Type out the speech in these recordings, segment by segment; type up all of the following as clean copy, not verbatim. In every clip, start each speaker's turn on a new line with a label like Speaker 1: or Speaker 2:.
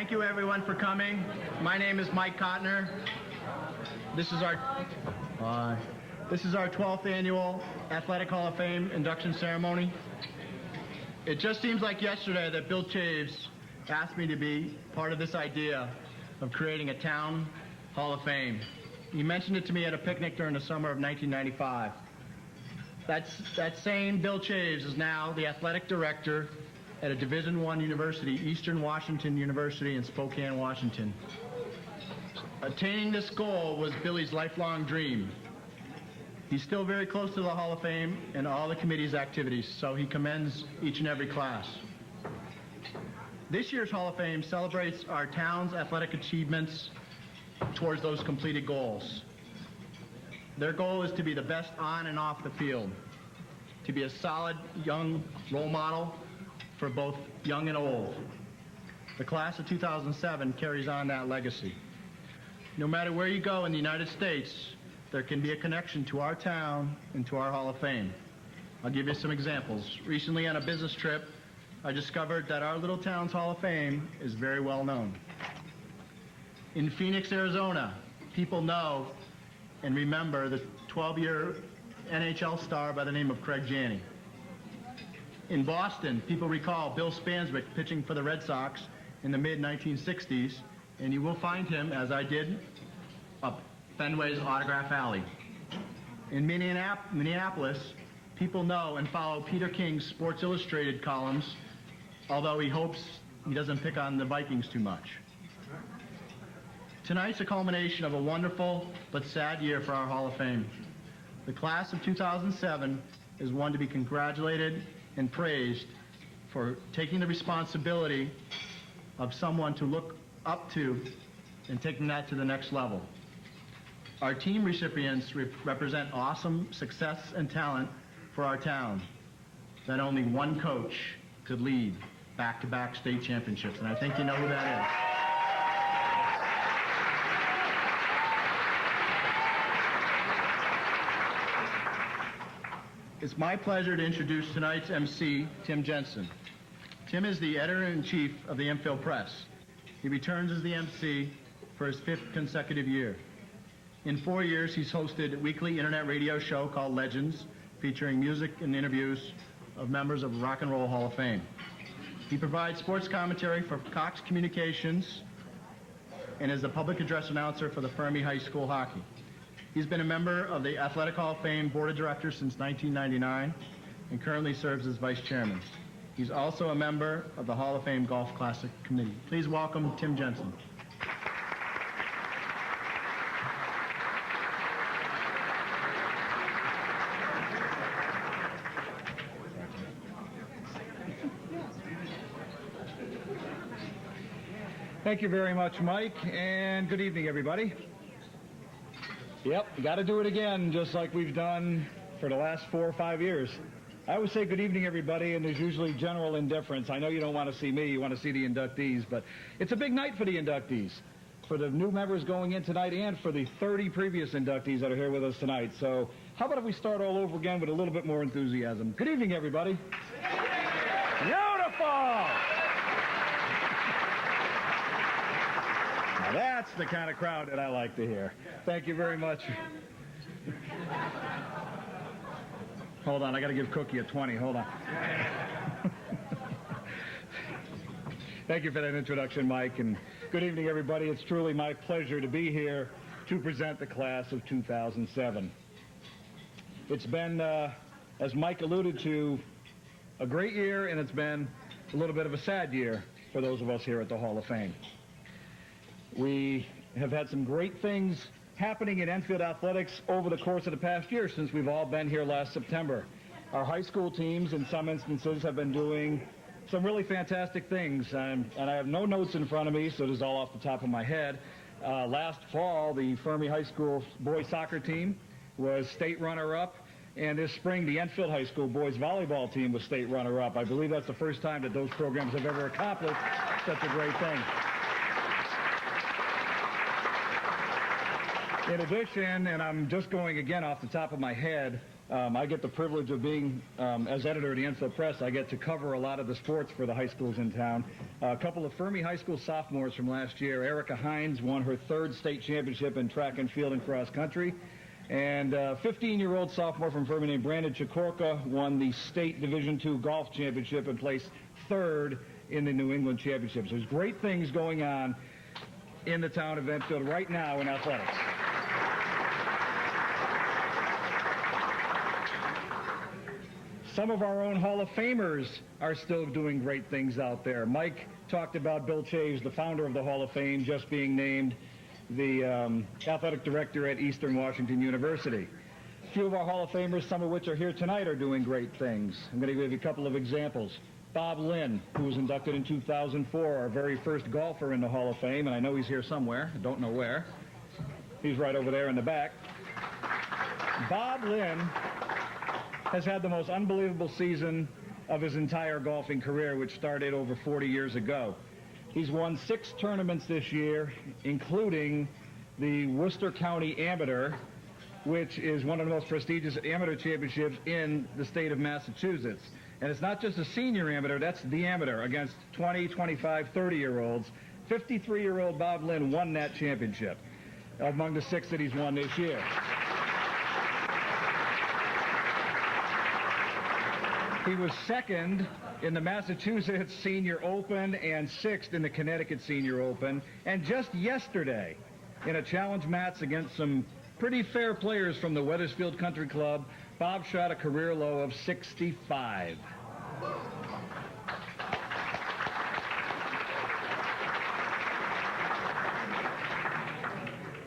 Speaker 1: Thank you, everyone, for coming. My name is Mike Cotner. This is our 12th annual Athletic Hall of Fame induction ceremony. It just seems like yesterday that Bill Chaves asked me to be part of this idea of creating a town Hall of Fame. He mentioned it to me at a picnic during the summer of 1995. That same Bill Chaves is now the athletic director at a Division I university, Eastern Washington University in Spokane, Washington. Attaining this goal was Billy's lifelong dream. He's still very close to the Hall of Fame and all the committee's activities, so he commends each and every class. This year's Hall of Fame celebrates our town's athletic achievements towards those completed goals. Their goal is to be the best on and off the field, to be a solid young role model for both young and old. The class of 2007 carries on that legacy. No matter where you go in the United States, there can be a connection to our town and to our Hall of Fame. I'll give you some examples. Recently on a business trip, I discovered that our little town's Hall of Fame is very well known. In Phoenix, Arizona, people know and remember the 12-year NHL star by the name of Craig Janney. In Boston, people recall Bill Spanswick pitching for the Red Sox in the mid-1960s, and you will find him, as I did, up Fenway's Autograph Alley. In Minneapolis, people know and follow Peter King's Sports Illustrated columns, although he hopes he doesn't pick on the Vikings too much. Tonight's a culmination of a wonderful but sad year for our Hall of Fame. The class of 2007 is one to be congratulated and praised for taking the responsibility of someone to look up to and taking that to the next level. Our team recipients represent awesome success and talent for our town that only one coach could lead back-to-back state championships, and I think you know who that is. It's my pleasure to introduce tonight's MC, Tim Jensen. Tim is the editor-in-chief of the Enfield Press. He returns as the MC for his 5th consecutive year. In 4 years, he's hosted a weekly internet radio show called Legends, featuring music and interviews of members of Rock and Roll Hall of Fame. He provides sports commentary for Cox Communications and is the public address announcer for the Fermi High School hockey. He's been a member of the Athletic Hall of Fame Board of Directors since 1999 and currently serves as vice chairman. He's also a member of the Hall of Fame Golf Classic Committee. Please welcome Tim Jensen.
Speaker 2: Thank you very much, Mike, and good evening, everybody. Yep, got to do it again, just like we've done for the last 4 or 5 years. I always say good evening, everybody, and there's usually general indifference. I know you don't want to see me, you want to see the inductees, but it's a big night for the inductees, for the new members going in tonight and for the 30 previous inductees that are here with us tonight. So how about if we start all over again with a little bit more enthusiasm? Good evening, everybody. Beautiful! Now that's the kind of crowd that I like to hear. Thank you very much. Hold on, I got to give Cookie a 20. Hold on. Thank you for that introduction, Mike, and good evening, everybody. It's truly my pleasure to be here to present the class of 2007. It's been, as Mike alluded to, a great year, and it's been a little bit of a sad year for those of us here at the Hall of Fame. We have had some great things happening in Enfield athletics over the course of the past year since we've all been here last September. Our high school teams, in some instances, have been doing some really fantastic things, and I have no notes in front of me, so this is all off the top of my head. Last fall, the Fermi High School boys soccer team was state runner-up, and this spring, the Enfield High School boys volleyball team was state runner-up. I believe that's the first time that those programs have ever accomplished such a great thing. In addition, and I'm just going again off the top of my head, I get the privilege of being, as editor of the Enfield Press, I get to cover a lot of the sports for the high schools in town. A couple of Fermi High School sophomores from last year. Erica Hines won her 3rd state championship in track and field and cross country. And a 15-year-old sophomore from Fermi named Brandon Chikorka won the state Division II golf championship and placed 3rd in the New England Championships. There's great things going on in the town of Enfield right now in athletics. Some of our own Hall of Famers are still doing great things out there. Mike talked about Bill Chaves, the founder of the Hall of Fame, just being named the athletic director at Eastern Washington University. A few of our Hall of Famers, some of which are here tonight, are doing great things. I'm going to give you a couple of examples. Bob Lynn, who was inducted in 2004, our very first golfer in the Hall of Fame, and I know he's here somewhere. I don't know where. He's right over there in the back. Bob Lynn has had the most unbelievable season of his entire golfing career, which started over 40 years ago. He's won 6 tournaments this year, including the Worcester County Amateur, which is one of the most prestigious amateur championships in the state of Massachusetts. And it's not just a senior amateur, that's the amateur against 20, 25, 30-year-olds. 53-year-old Bob Lynn won that championship among the 6 that he's won this year. He was 2nd in the Massachusetts Senior Open and 6th in the Connecticut Senior Open. And just yesterday, in a challenge match against some pretty fair players from the Wethersfield Country Club, Bob shot a career low of 65.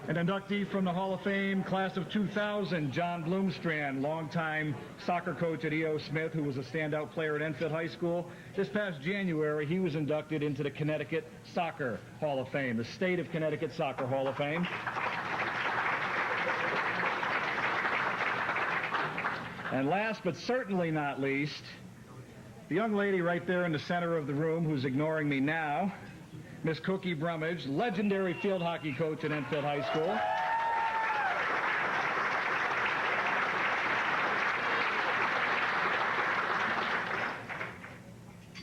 Speaker 2: An inductee from the Hall of Fame, class of 2000, John Bloomstrand, longtime soccer coach at E.O. Smith, who was a standout player at Enfield High School. This past January, he was inducted into the Connecticut Soccer Hall of Fame, the State of Connecticut Soccer Hall of Fame. And last but certainly not least, the young lady right there in the center of the room who's ignoring me now, Miss Cookie Brummage, legendary field hockey coach at Enfield High School.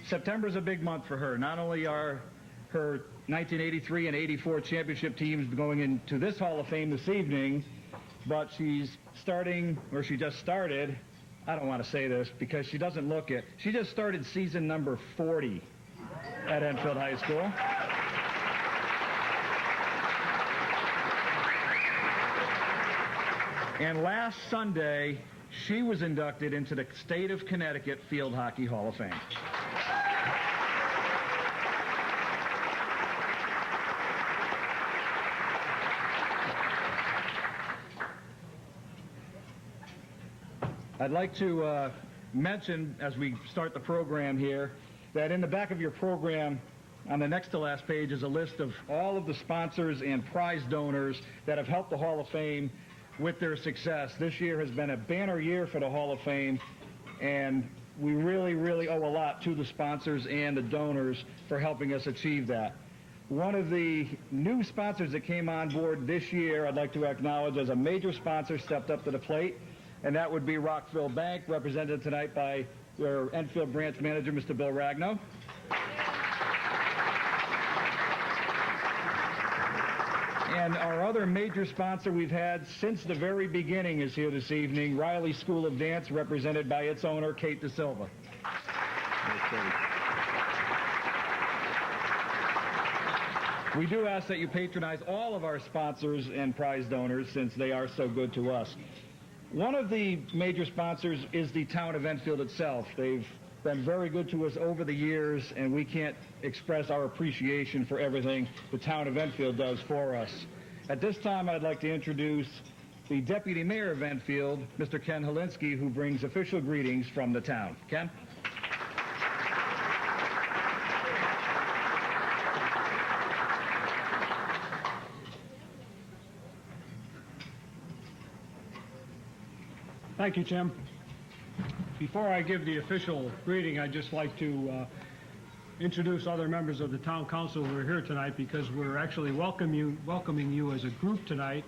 Speaker 2: September's a big month for her. Not only are her 1983 and 84 championship teams going into this Hall of Fame this evening, but she's starting, or she just started, I don't want to say this because she doesn't look it, she just started season number 40 at Enfield High School. And last Sunday, she was inducted into the State of Connecticut Field Hockey Hall of Fame. I'd like to mention, as we start the program here, that in the back of your program, on the next to last page, is a list of all of the sponsors and prize donors that have helped the Hall of Fame with their success. This year has been a banner year for the Hall of Fame, and we really, really owe a lot to the sponsors and the donors for helping us achieve that. One of the new sponsors that came on board this year, I'd like to acknowledge as a major sponsor, stepped up to the plate, and that would be Rockville Bank, represented tonight by their Enfield branch manager, Mr. Bill Ragno. And our other major sponsor we've had since the very beginning is here this evening, Riley School of Dance, represented by its owner, Kate De Silva. We do ask that you patronize all of our sponsors and prize donors since they are so good to us. One of the major sponsors is the town of Enfield itself. They've been very good to us over the years, and we can't express our appreciation for everything the town of Enfield does for us. At this time, I'd like to introduce the Deputy Mayor of Enfield, Mr. Ken Helinski, who brings official greetings from the town. Ken?
Speaker 3: Thank you, Tim. Before I give the official greeting, I'd just like to introduce other members of the Town Council who are here tonight, because we're actually welcoming you as a group tonight.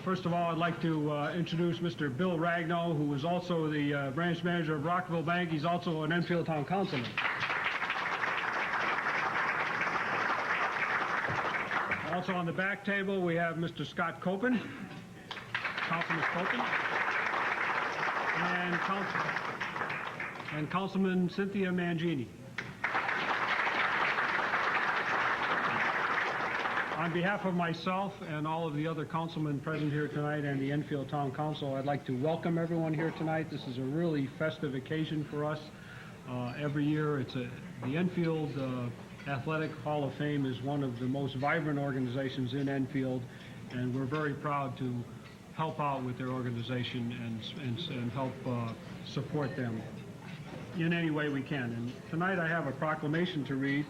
Speaker 3: First of all, I'd like to introduce Mr. Bill Ragnow, who is also the branch manager of Rockville Bank. He's also an Enfield Town Councilman. Also on the back table, we have Mr. Scott Copen, Councilman Copen, and Councilman Cynthia Mangini. On behalf of myself and all of the other councilmen present here tonight and the Enfield Town Council, I'd like to welcome everyone here tonight. This is a really festive occasion for us. Every year, the Enfield Athletic Hall of Fame is one of the most vibrant organizations in Enfield, and we're very proud to help out with their organization and help support them in any way we can. And tonight I have a proclamation to read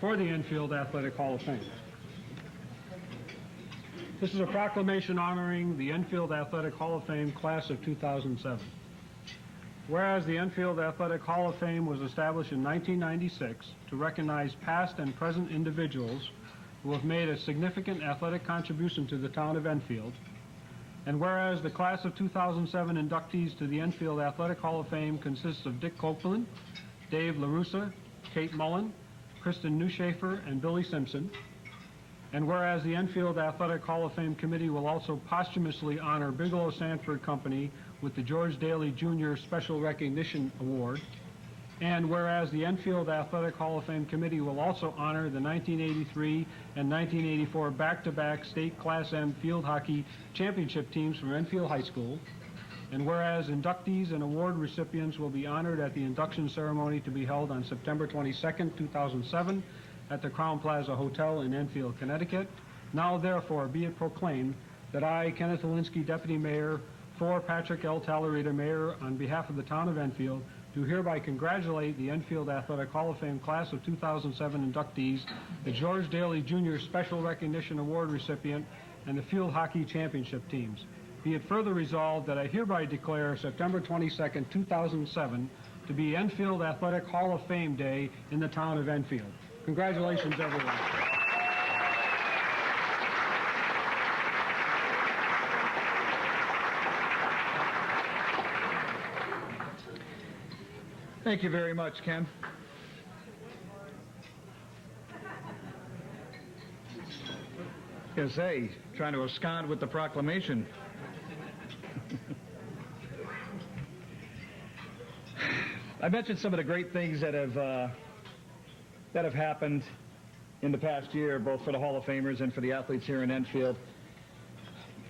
Speaker 3: for the Enfield Athletic Hall of Fame. This is a proclamation honoring the Enfield Athletic Hall of Fame class of 2007. Whereas the Enfield Athletic Hall of Fame was established in 1996 to recognize past and present individuals who have made a significant athletic contribution to the town of Enfield, and whereas the class of 2007 inductees to the Enfield Athletic Hall of Fame consists of Dick Copeland, Dave LaRussa, Kate Mullen, Kristen Newshafer, and Billy Simpson, and whereas the Enfield Athletic Hall of Fame Committee will also posthumously honor Bigelow Sanford Company with the George Daly Jr. Special Recognition Award, and whereas the Enfield Athletic Hall of Fame Committee will also honor the 1983 and 1984 back-to-back state Class M field hockey championship teams from Enfield High School, and whereas inductees and award recipients will be honored at the induction ceremony to be held on September 22nd, 2007, at the Crown Plaza Hotel in Enfield, Connecticut. Now, therefore, be it proclaimed that I, Kenneth Alinsky, Deputy Mayor, for Patrick L. Tallerita, Mayor, on behalf of the town of Enfield, do hereby congratulate the Enfield Athletic Hall of Fame class of 2007 inductees, the George Daly Jr. Special Recognition Award recipient, and the field hockey championship teams. Be it further resolved that I hereby declare September 22nd, 2007 to be Enfield Athletic Hall of Fame Day in the town of Enfield. Congratulations, everyone.
Speaker 2: Thank you very much, Ken. Yes, hey, trying to abscond with the proclamation. I mentioned some of the great things that have happened in the past year, both for the Hall of Famers and for the athletes here in Enfield.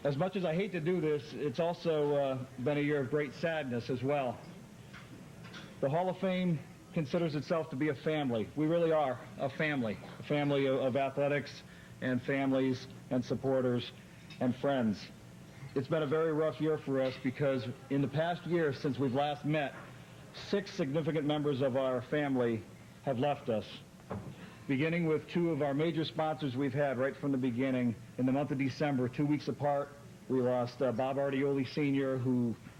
Speaker 2: As much as I hate to do this, it's also been a year of great sadness as well. The Hall of Fame considers itself to be a family. We really are a family of athletics and families and supporters and friends. It's been a very rough year for us because in the past year since we've last met, 6 significant members of our family have left us. Beginning with 2 of our major sponsors we've had right from the beginning. In the month of December, 2 weeks apart, we lost Bob Ardioli Sr.,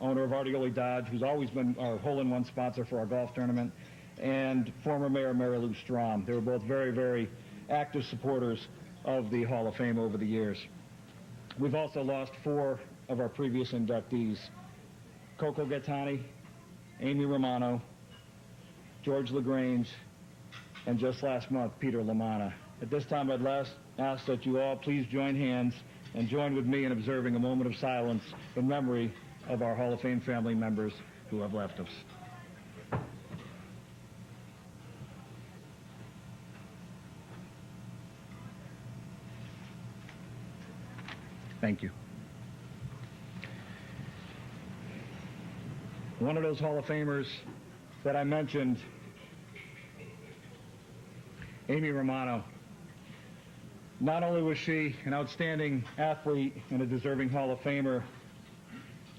Speaker 2: owner of Ardioli Dodge, who's always been our hole-in-one sponsor for our golf tournament, and former Mayor Mary Lou Strom. They were both very, very active supporters of the Hall of Fame over the years. We've also lost 4 of our previous inductees: Coco Gattani, Amy Romano, George LaGrange, and just last month, Peter LaManna. At this time, I'd ask that you all please join hands and join with me in observing a moment of silence in memory of our Hall of Fame family members who have left us. Thank you. One of those Hall of Famers that I mentioned, Amy Romano. Not only was she an outstanding athlete and a deserving Hall of Famer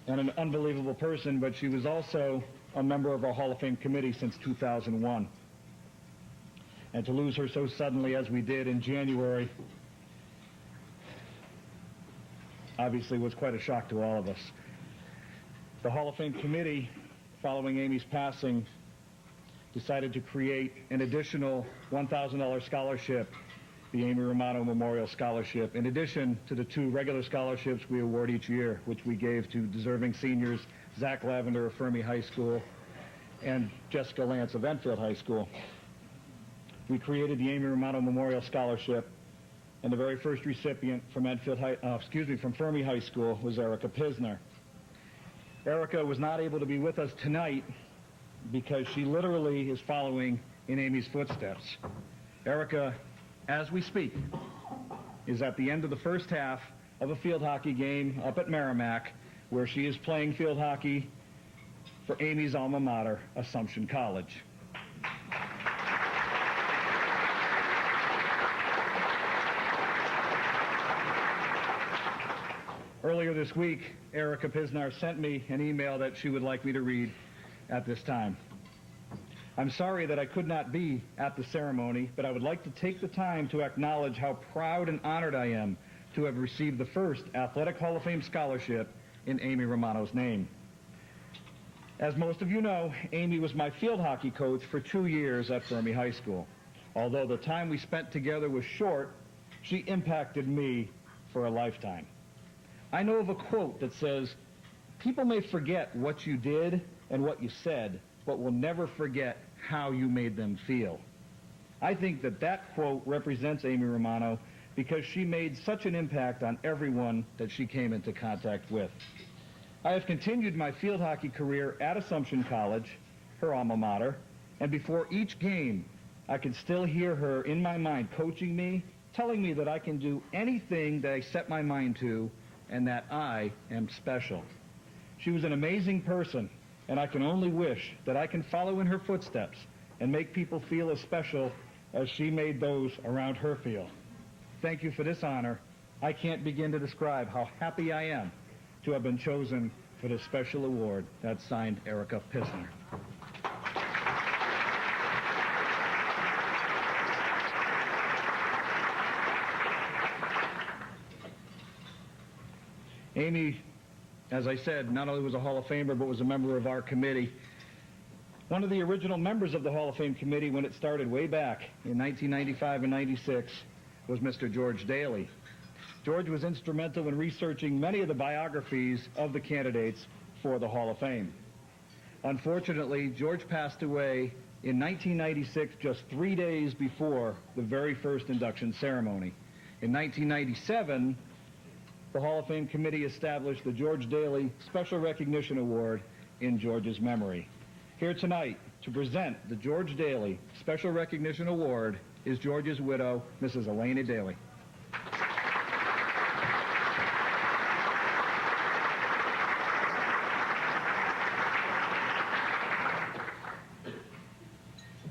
Speaker 2: and an unbelievable person, but she was also a member of our Hall of Fame committee since 2001. And to lose her so suddenly as we did in January obviously was quite a shock to all of us. The Hall of Fame committee, following Amy's passing, decided to create an additional $1,000 scholarship the Amy Romano Memorial Scholarship, in addition to the 2 regular scholarships we award each year, which we gave to deserving seniors, Zach Lavender of Fermi High School and Jessica Lance of Enfield High School. We created the Amy Romano Memorial Scholarship, and the very first recipient from from Fermi High School was Erica Pisner. Erica was not able to be with us tonight because she literally is following in Amy's footsteps. Erica, as we speak, is at the end of the first half of a field hockey game up at Merrimack, where she is playing field hockey for Amy's alma mater, Assumption College. Earlier this week, Erica Pisnar sent me an email that she would like me to read at this time. I'm sorry that I could not be at the ceremony, but I would like to take the time to acknowledge how proud and honored I am to have received the first Athletic Hall of Fame scholarship in Amy Romano's name. As most of you know, Amy was my field hockey coach for 2 years at Fermi High School. Although the time we spent together was short, she impacted me for a lifetime. I know of a quote that says, "People may forget what you did and what you said, but will never forget how you made them feel." I think that that quote represents Amy Romano because she made such an impact on everyone that she came into contact with. I have continued my field hockey career at Assumption College, her alma mater, and before each game, I can still hear her in my mind coaching me, telling me that I can do anything that I set my mind to and that I am special. She was an amazing person, and I can only wish that I can follow in her footsteps and make people feel as special as she made those around her feel. Thank you for this honor. I can't begin to describe how happy I am to have been chosen for this special award. That's signed, Erica Pisner. Amy, as I said, not only was a Hall of Famer, but was a member of our committee. One of the original members of the Hall of Fame committee when it started way back in 1995 and 96 was Mr. George Daly. George was instrumental in researching many of the biographies of the candidates for the Hall of Fame. Unfortunately, George passed away in 1996, just 3 days before the very first induction ceremony. In 1997, the Hall of Fame committee established the George Daly Special Recognition Award in George's memory. Here tonight to present the George Daly Special Recognition Award is George's widow, Mrs. Elena Daly.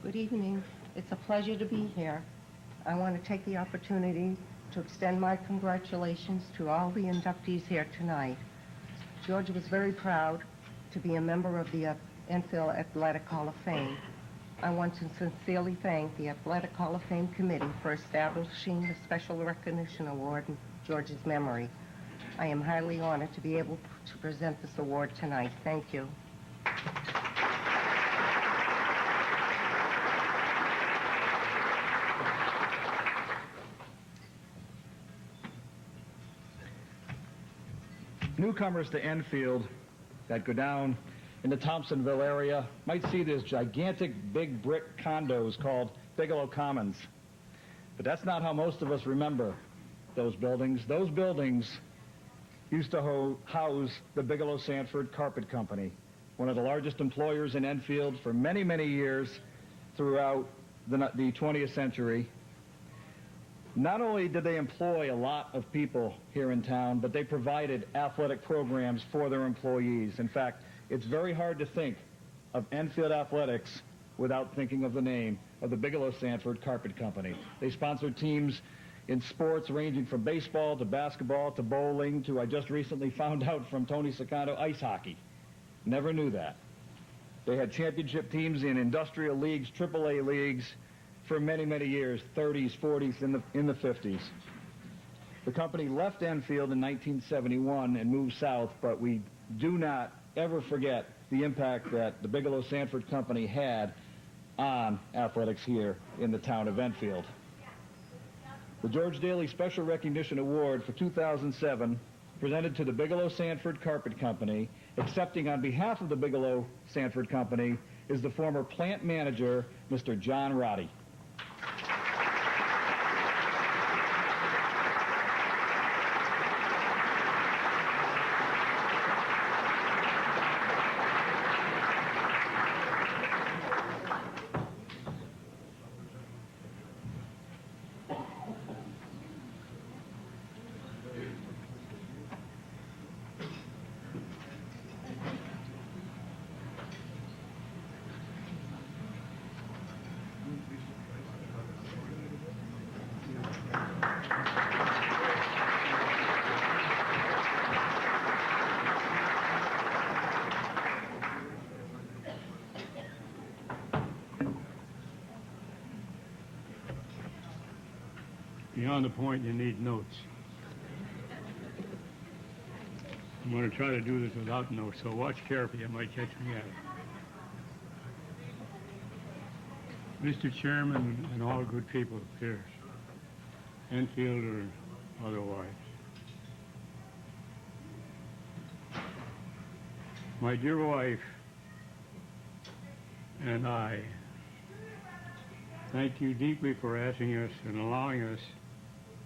Speaker 4: Good evening. It's a pleasure to be here. I want to take the opportunity to extend my congratulations to all the inductees here tonight. George was very proud to be a member of the Enfield Athletic Hall of Fame. I want to sincerely thank the Athletic Hall of Fame Committee for establishing the Special Recognition Award in George's memory. I am highly honored to be able to present this award tonight. Thank you.
Speaker 2: Newcomers to Enfield that go down in the Thompsonville area might see these gigantic big brick condos called Bigelow Commons. But that's not how most of us remember those buildings. Those buildings used to house the Bigelow Sanford Carpet Company, one of the largest employers in Enfield for many, many years throughout the 20th century. Not only did they employ a lot of people here in town, but they provided athletic programs for their employees. In fact, it's very hard to think of Enfield athletics without thinking of the name of the Bigelow Sanford Carpet Company. They sponsored teams in sports ranging from baseball to basketball to bowling to, I just recently found out from Tony Secondo, ice hockey. Never knew that. They had championship teams in industrial leagues, AAA leagues, for many, many years, 30s, 40s, in the 50s. The company left Enfield in 1971 and moved south, but we do not ever forget the impact that the Bigelow Sanford Company had on athletics here in the town of Enfield. The George Daly Special Recognition Award for 2007, presented to the Bigelow Sanford Carpet Company, accepting on behalf of the Bigelow Sanford Company, is the former plant manager, Mr. John Roddy.
Speaker 5: Beyond the point, you need notes. I'm going to try to do this without notes, so watch carefully. I might catch me at it. Mr. Chairman and all good people here, Enfield or otherwise. My dear wife and I thank you deeply for asking us and allowing us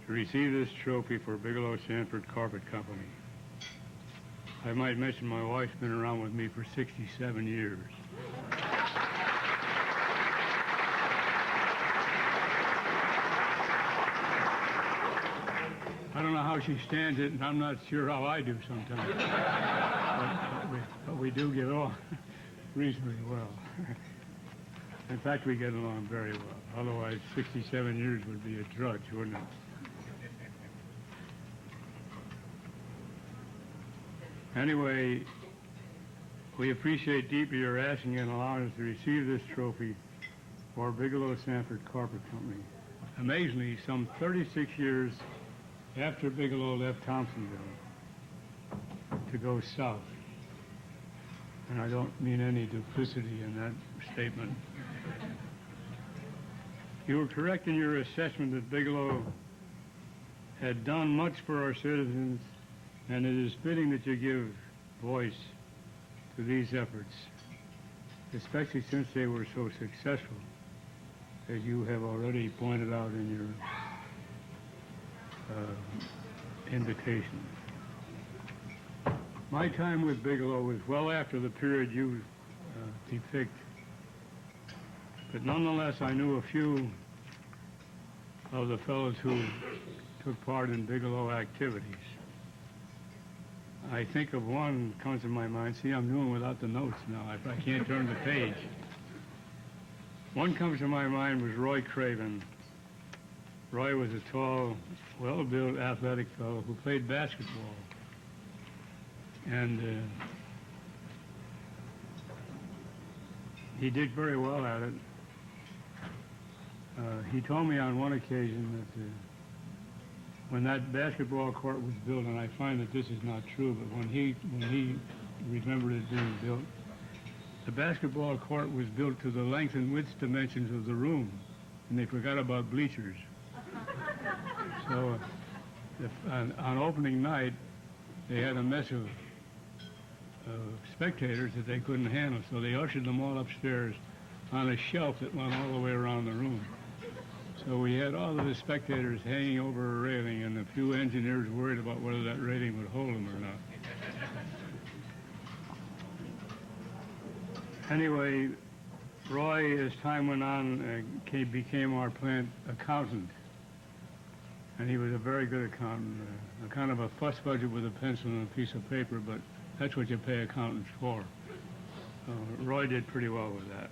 Speaker 5: to receive this trophy for Bigelow Sanford Carpet Company. I might mention my wife's been around with me for 67 years. I don't know how she stands it, and I'm not sure how I do sometimes. but we do get along reasonably well. In fact, we get along very well. Otherwise, 67 years would be a drudge, wouldn't it? Anyway, we appreciate deeply your asking and allowing us to receive this trophy for Bigelow Sanford Carpet Company. Amazingly, some 36 years after Bigelow left Thompsonville to go south, and I don't mean any duplicity in that statement. You were correct in your assessment that Bigelow had done much for our citizens, and it is fitting that you give voice to these efforts, especially since they were so successful, as you have already pointed out in your invitation. My time with Bigelow was well after the period you depict, but nonetheless I knew a few of the fellows who took part in Bigelow activities. I think of one comes to my mind. See, I'm doing without the notes now. I can't turn the page. One comes to my mind was Roy Craven. Roy was a tall, well-built, athletic fellow who played basketball. And he did very well at it. He told me on one occasion that when that basketball court was built, and I find that this is not true, but when he remembered it being built, the basketball court was built to the length and width dimensions of the room, and they forgot about bleachers. So on opening night, they had a mess of spectators that they couldn't handle, so they ushered them all upstairs on a shelf that went all the way around the room. So we had all of the spectators hanging over a railing, and a few engineers worried about whether that railing would hold them or not. Anyway, Roy, as time went on, became our plant accountant. And he was a very good accountant, a kind of a fuss budget with a pencil and a piece of paper, but that's what you pay accountants for. Roy did pretty well with that.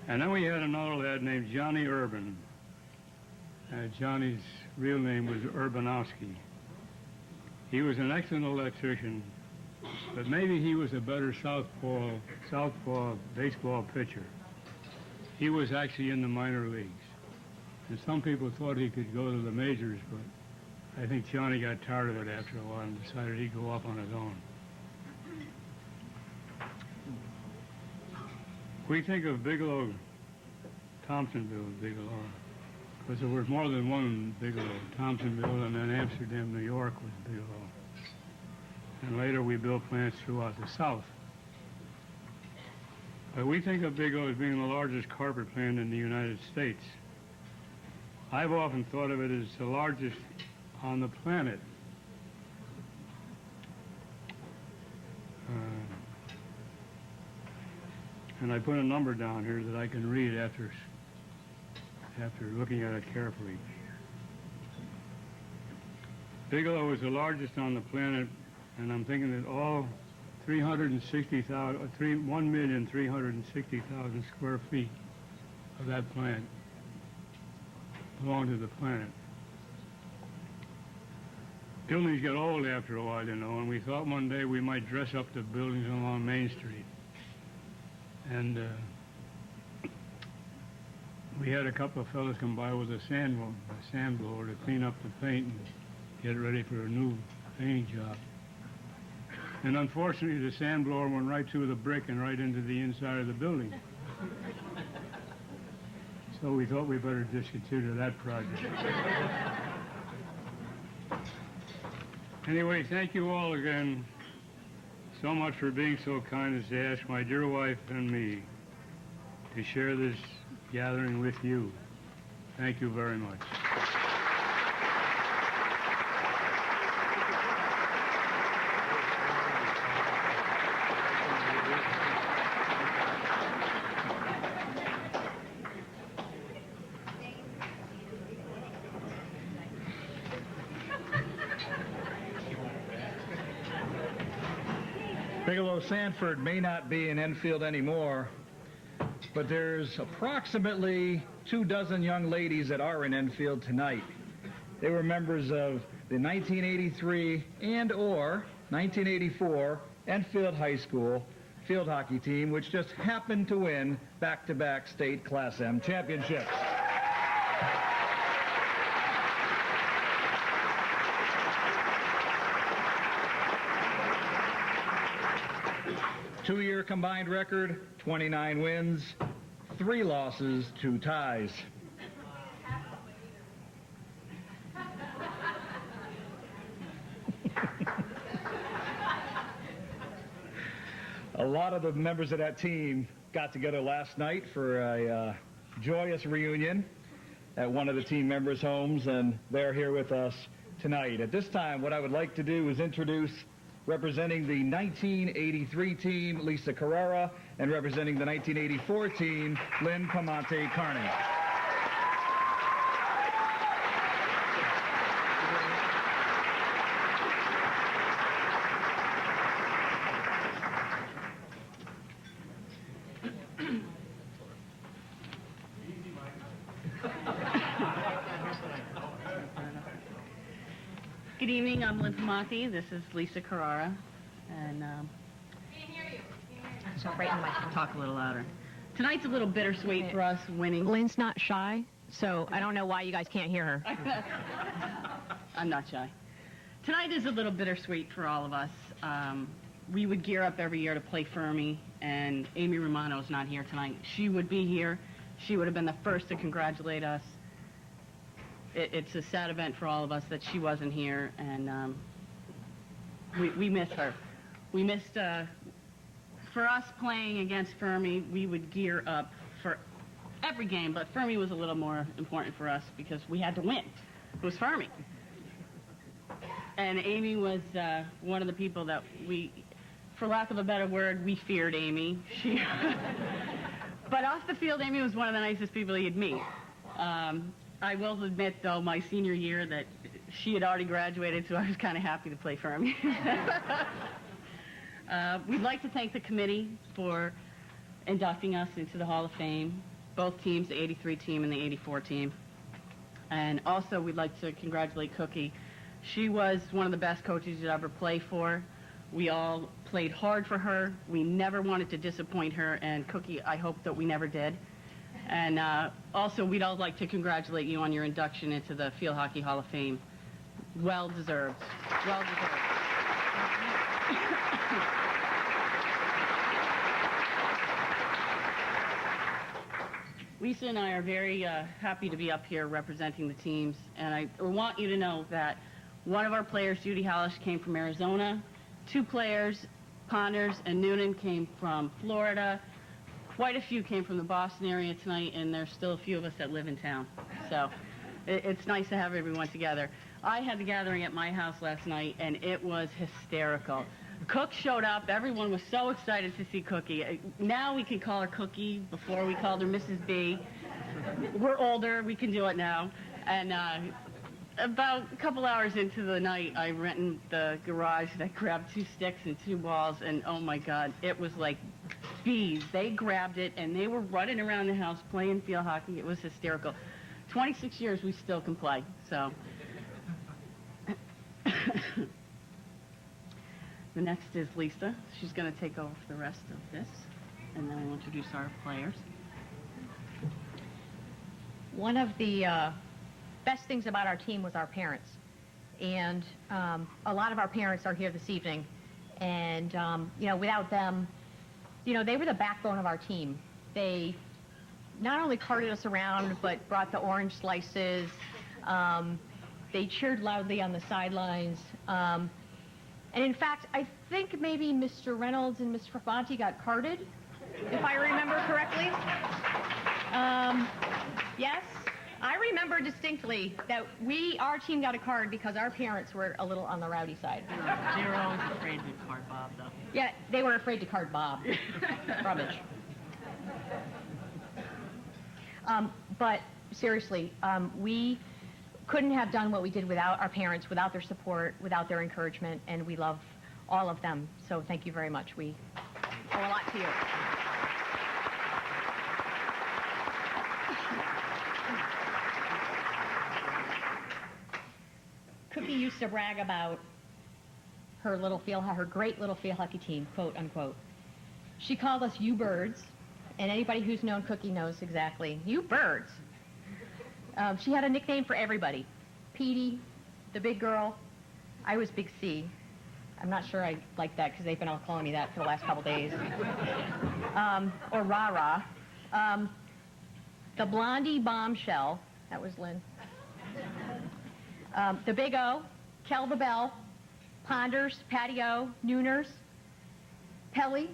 Speaker 5: And then we had another lad named Johnny Urban. Johnny's real name was Urbanowski. He was an excellent electrician, but maybe he was a better southpaw baseball pitcher. He was actually in the minor leagues. And some people thought he could go to the majors, but I think Johnny got tired of it after a while and decided he'd go off on his own. We think of Bigelow, Thompsonville, Bigelow. Because there was more than one Bigelow. Thompsonville and then Amsterdam, New York was Bigelow. And later we built plants throughout the South. But we think of Bigelow as being the largest carpet plant in the United States. I've often thought of it as the largest on the planet. And I put a number down here that I can read after looking at it carefully. Bigelow is the largest on the planet, and I'm thinking that all 1,360,000 square feet of that plant belong to the planet. Buildings get old after a while, you know, and we thought one day we might dress up the buildings along Main Street. And we had a couple of fellows come by with a sand blower to clean up the paint and get ready for a new painting job. And unfortunately, the sand blower went right through the brick and right into the inside of the building. So we thought we better discontinue that project. Anyway, thank you all again so much for being so kind as to ask my dear wife and me to share this gathering with you. Thank you very much.
Speaker 2: Bigelow Sanford may not be in Enfield anymore, but there's approximately 24 young ladies that are in Enfield tonight. They were members of the 1983 and/or 1984 Enfield High School field hockey team, which just happened to win back-to-back state Class M championships. Two-year combined record, 29 wins, 3 losses, 2 ties. A lot of the members of that team got together last night for a joyous reunion at one of the team members' homes, and they're here with us tonight. At this time, what I would like to do is introduce representing the 1983 team, Lisa Carrera, and representing the 1984 team, Lynn Pamonte Carney.
Speaker 6: Good evening, I'm Lynn Pamonte. This is Lisa Carrara. And talk a little louder. Tonight's a little bittersweet for us winning.
Speaker 7: Lynn's not shy, so I don't know why you guys can't hear her.
Speaker 6: I'm not shy. Tonight is a little bittersweet for all of us. We would gear up every year to play Fermi, and Amy Romano's not here tonight. She would be here. She would have been the first to congratulate us. It's a sad event for all of us that she wasn't here, and we miss her. We missed, for us playing against Fermi, we would gear up for every game, but Fermi was a little more important for us because we had to win. It was Fermi. And Amy was one of the people that we, for lack of a better word, we feared Amy. But off the field, Amy was one of the nicest people you'd meet. I will admit, though, my senior year that she had already graduated, so I was kind of happy to play Fermi. We'd like to thank the committee for inducting us into the Hall of Fame, both teams, the 83 team and the 84 team. And also, we'd like to congratulate Cookie. She was one of the best coaches you'd ever play for. We all played hard for her. We never wanted to disappoint her, and Cookie, I hope that we never did. And also, we'd all like to congratulate you on your induction into the Field Hockey Hall of Fame. Well deserved. Well deserved. Lisa and I are very happy to be up here representing the teams, and I want you to know that one of our players, Judy Hollish, came from Arizona. 2 players, Ponders and Noonan, came from Florida. Quite a few came from the Boston area tonight, and there's still a few of us that live in town. So it's nice to have everyone together. I had the gathering at my house last night, and it was hysterical. Cook showed up. Everyone was so excited to see Cookie. Now we can call her Cookie. Before we called her Mrs. B. We're older. We can do it now. And about a couple hours into the night, I went in the garage and I grabbed 2 sticks and 2 balls, and oh my God, it was like bees. They grabbed it, and they were running around the house playing field hockey. It was hysterical. 26 years, we still can play, so. The next is Lisa. She's going to take over for the rest of this, and then we'll introduce our players.
Speaker 7: One of the best things about our team was our parents. And a lot of our parents are here this evening. And, without them, they were the backbone of our team. They not only carted us around, but brought the orange slices. They cheered loudly on the sidelines. And in fact, I think maybe Mr. Reynolds and Mr. Fonte got carded, if I remember correctly. Yes, I remember distinctly that our team got a card because our parents were a little on the rowdy side.
Speaker 6: They were always afraid to card Bob, though.
Speaker 7: Yeah, they were afraid to card Bob. Rubbish. But seriously, we couldn't have done what we did without our parents, without their support, without their encouragement, and we love all of them. So thank you very much. We owe a lot to you. Cookie used to brag about her great little field hockey team, quote unquote. She called us "you birds," and anybody who's known Cookie knows exactly. You birds. She had a nickname for everybody. Petey, the big girl. I was Big C. I'm not sure I like that because they've been all calling me that for the last couple days. Or Rah-Rah. The Blondie Bombshell. That was Lynn. The Big O. Kel the Bell. Ponders, Patio, Nooners. Pelly.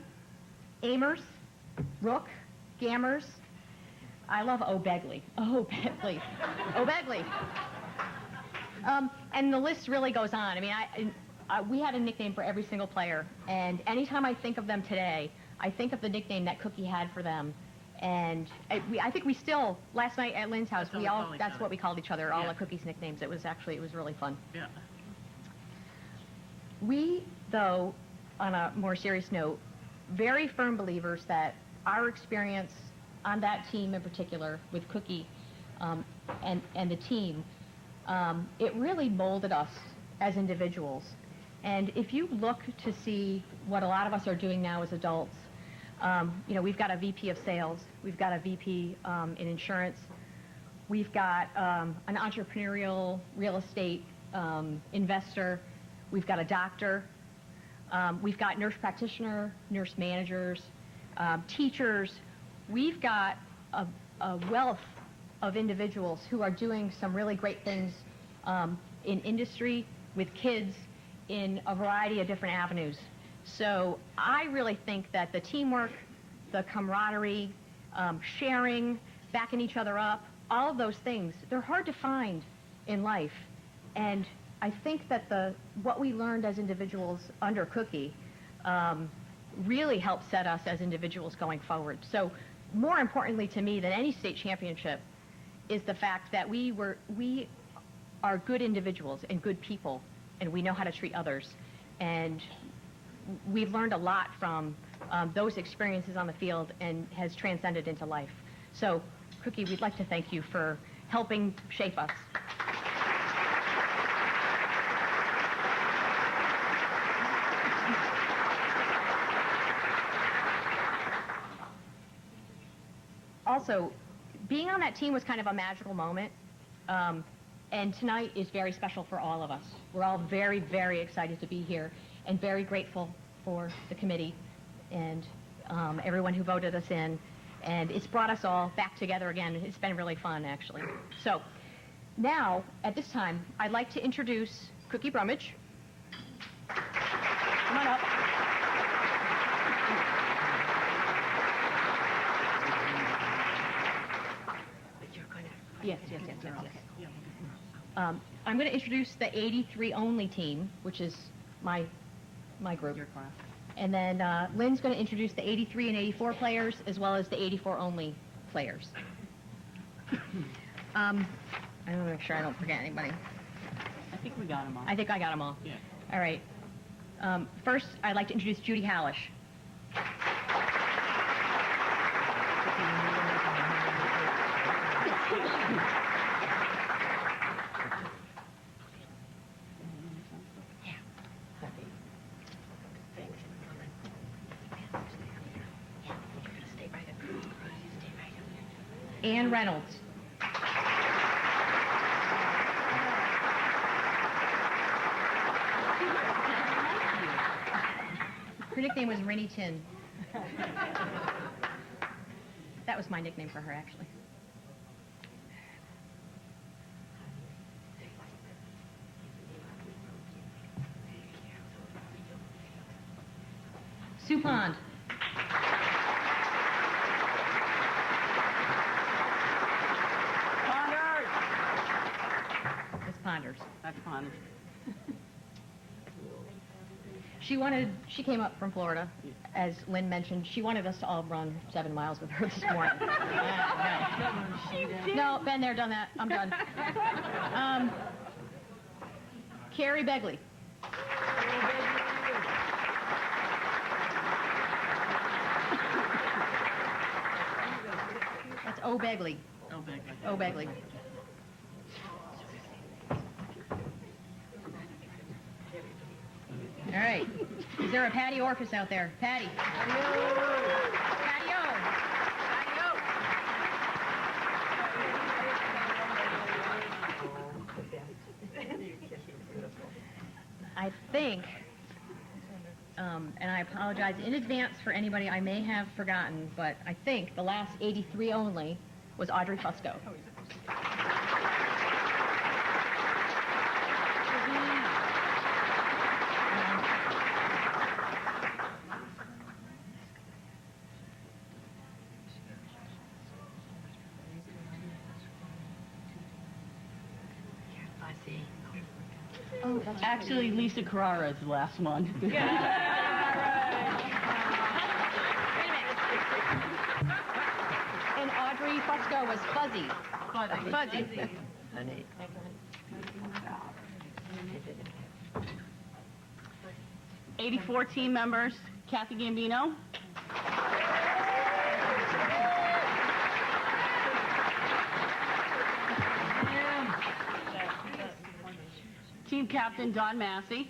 Speaker 7: Amers. Rook. Gammers. I love O'Begley. O'Begley. O'Begley. And the list really goes on. I mean, we had a nickname for every single player, and anytime I think of them today, I think of the nickname that Cookie had for them. And I think we still, last night at Lynn's house, that's what we called each other, all of Cookie's nicknames. It was really fun.
Speaker 6: Yeah.
Speaker 7: We, though, on a more serious note, very firm believers that our experience on that team in particular with Cookie and the team, it really molded us as individuals. And if you look to see what a lot of us are doing now as adults, we've got a VP of sales, we've got a VP in insurance, we've got an entrepreneurial real estate investor, we've got a doctor, we've got nurse practitioner, nurse managers, teachers. We've got a wealth of individuals who are doing some really great things in industry, with kids, in a variety of different avenues. So I really think that the teamwork, the camaraderie, sharing, backing each other up, all of those things, they're hard to find in life. And I think that what we learned as individuals under Cookie really helped set us as individuals going forward. So more importantly to me than any state championship is the fact that we are good individuals and good people, and we know how to treat others. And we've learned a lot from those experiences on the field and has transcended into life. So, Cookie, we'd like to thank you for helping shape us. Also, being on that team was kind of a magical moment, and tonight is very special for all of us. We're all very, very excited to be here and very grateful for the committee and everyone who voted us in. And it's brought us all back together again. It's been really fun, actually. So now, at this time, I'd like to introduce Cookie Brummage. Come on up. Yes. I'm going to introduce the 83 only team, which is my group.
Speaker 6: Your class.
Speaker 7: And then Lynn's going to introduce the 83 and 84 players, as well as the 84 only players. I want to make sure I don't forget anybody.
Speaker 6: I think we got them all.
Speaker 7: I think I got them all.
Speaker 6: Yeah.
Speaker 7: All right. First, I'd like to introduce Judy Hallish. Ann Reynolds. Her nickname was Rennie Tin. That was my nickname for her, actually. Sue Pond. Miss Ponders.
Speaker 6: That's fun.
Speaker 7: She came up from Florida, as Lynn mentioned. She wanted us to all run 7 miles with her this morning. No, been there, done that. I'm done. Carrie Begley. That's O. Begley.
Speaker 6: Oh, big.
Speaker 7: O. Begley. All right. Is there a Patty Orphis out there? Patty. Patty-o. I think, and I apologize in advance for anybody I may have forgotten, but I think the last 83 only was Audrey Fusco.
Speaker 6: Actually, Lisa Carrara is the last one.
Speaker 7: Wait a minute. And Audrey Fusco was Fuzzy. Fuzzy.
Speaker 6: 84 team members. Kathy Gambino. Team captain Don Massey.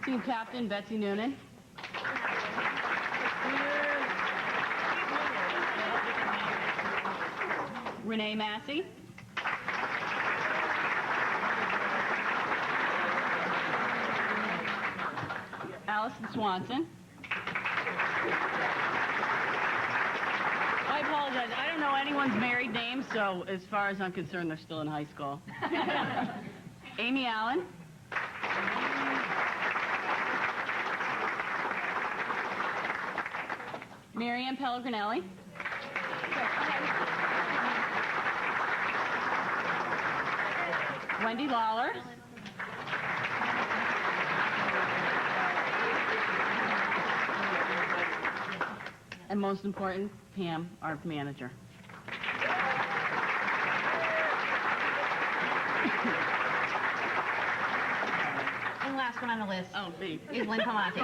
Speaker 6: Team captain Betsy Noonan. Renee Massey. Allison Swanson. I apologize. I don't know anyone's married name, so as far as I'm concerned, they're still in high school. Amy Allen. Marianne Pellegrinelli. Wendy Lawler. And most important, Pam, our manager.
Speaker 7: And last one on the list
Speaker 6: Oh, me.
Speaker 7: is Lynn Palmante.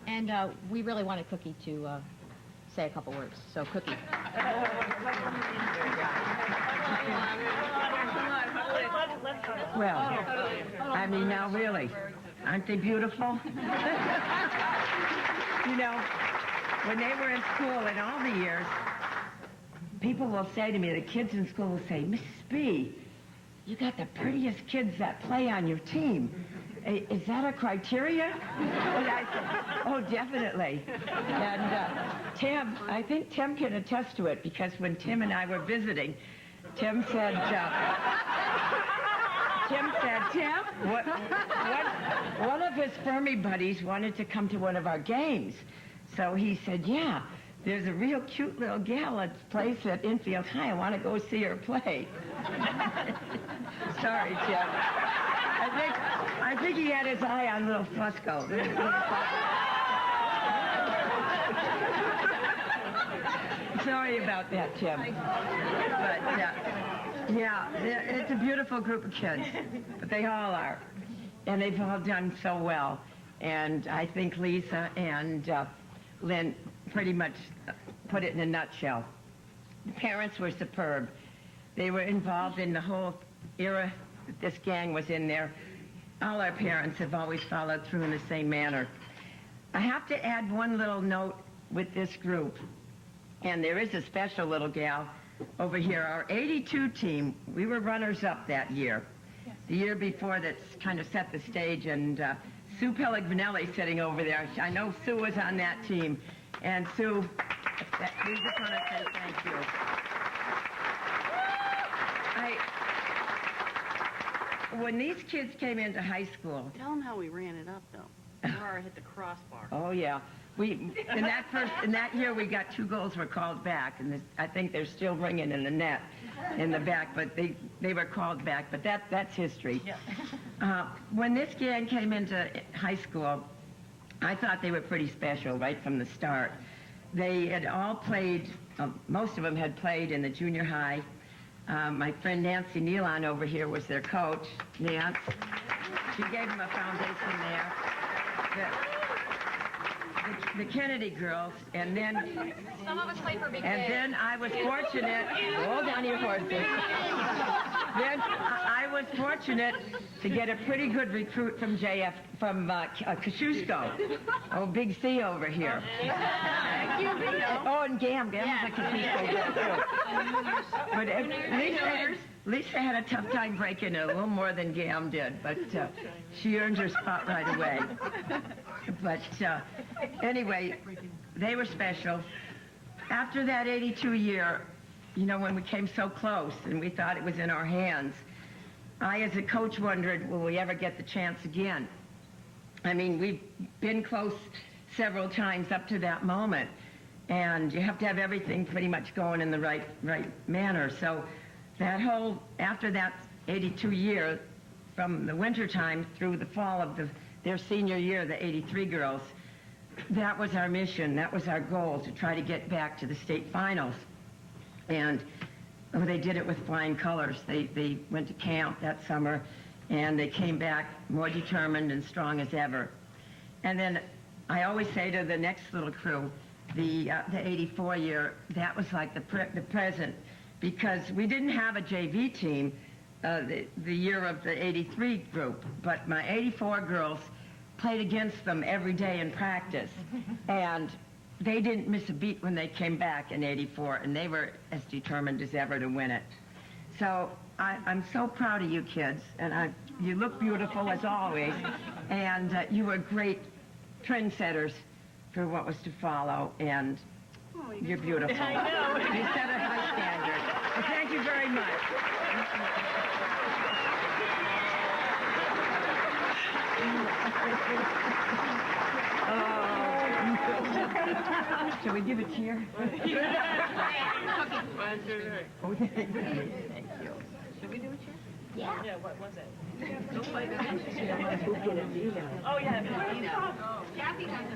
Speaker 7: And we really wanted Cookie to say a couple words. So, Cookie.
Speaker 8: Well, I mean, now really, aren't they beautiful? You know, when they were in school in all the years, people will say to me, the kids in school will say, Mrs. B, you got the prettiest kids that play on your team. Is that a criteria? And I said, oh, definitely. And Tim, I think Tim can attest to it, because when Tim and I were visiting, Tim said, Tim, one of his Fermi buddies wanted to come to one of our games. So he said, yeah, there's a real cute little gal that plays at Enfield High. I want to go see her play. Sorry, Tim. I think he had his eye on little Fusco. Sorry about that, Tim. But, yeah, it's a beautiful group of kids. But they all are. And they've all done so well. And I think Lisa and Lynn pretty much put it in a nutshell. The parents were superb. They were involved in the whole era that this gang was in there. All our parents have always followed through in the same manner. I have to add one little note with this group, and there is a special little gal over here. Our 82 team, we were runners-up that year. Yes. The year before, that's kind of set the stage, and Sue Pellegrinelli sitting over there. I know Sue was on that team, and Sue, we just want to say thank you. When these kids came into high school...
Speaker 6: Tell them how we ran it up, though. Laura hit the crossbar.
Speaker 8: Oh, yeah. In that year, we got 2 goals were called back, and I think they're still ringing in the net in the back, but they were called back, but that's history. Yeah. When this gang came into high school, I thought they were pretty special right from the start. They had all played, most of them had played in the junior high. My friend Nancy Nealon over here was their coach. Nance, she gave them a foundation there. The Kennedy girls, and then...
Speaker 7: Some of us played for Big Day.
Speaker 8: And then I was fortunate... Hold on your horses. Then I was fortunate to get a pretty good recruit from Kosciuszko. Oh, Big C over here.
Speaker 6: Thank you, Vito.
Speaker 8: Oh, and Gam's a Kosciuszko girl, too. But Lisa had a tough time breaking it, a little more than Gam did, but she earned her spot right away. But anyway, they were special. After that 82 year, when we came so close and we thought it was in our hands, I, as a coach, wondered, will we ever get the chance again? I mean, we've been close several times up to that moment, and you have to have everything pretty much going in the right manner. So after that 82 year, from the winter time through the fall of their senior year, the 83 girls, that was our mission, that was our goal, to try to get back to the state finals. And they did it with flying colors. They went to camp that summer, and they came back more determined and strong as ever. And then I always say to the next little crew, the 84 year, that was like the present, because we didn't have a JV team the year of the 83 group, but my 84 girls played against them every day in practice, and they didn't miss a beat when they came back in 84, and they were as determined as ever to win it. So I'm so proud of you kids, and you look beautiful as always, and you were great trendsetters for what was to follow, and you're beautiful.
Speaker 6: I know.
Speaker 8: You set a high standard. Well, thank you very much. Shall we give a cheer? Oh, thank you.
Speaker 6: Should we do a cheer?
Speaker 7: Yeah.
Speaker 6: Yeah, what was it? Oh, yeah. Kathy got it.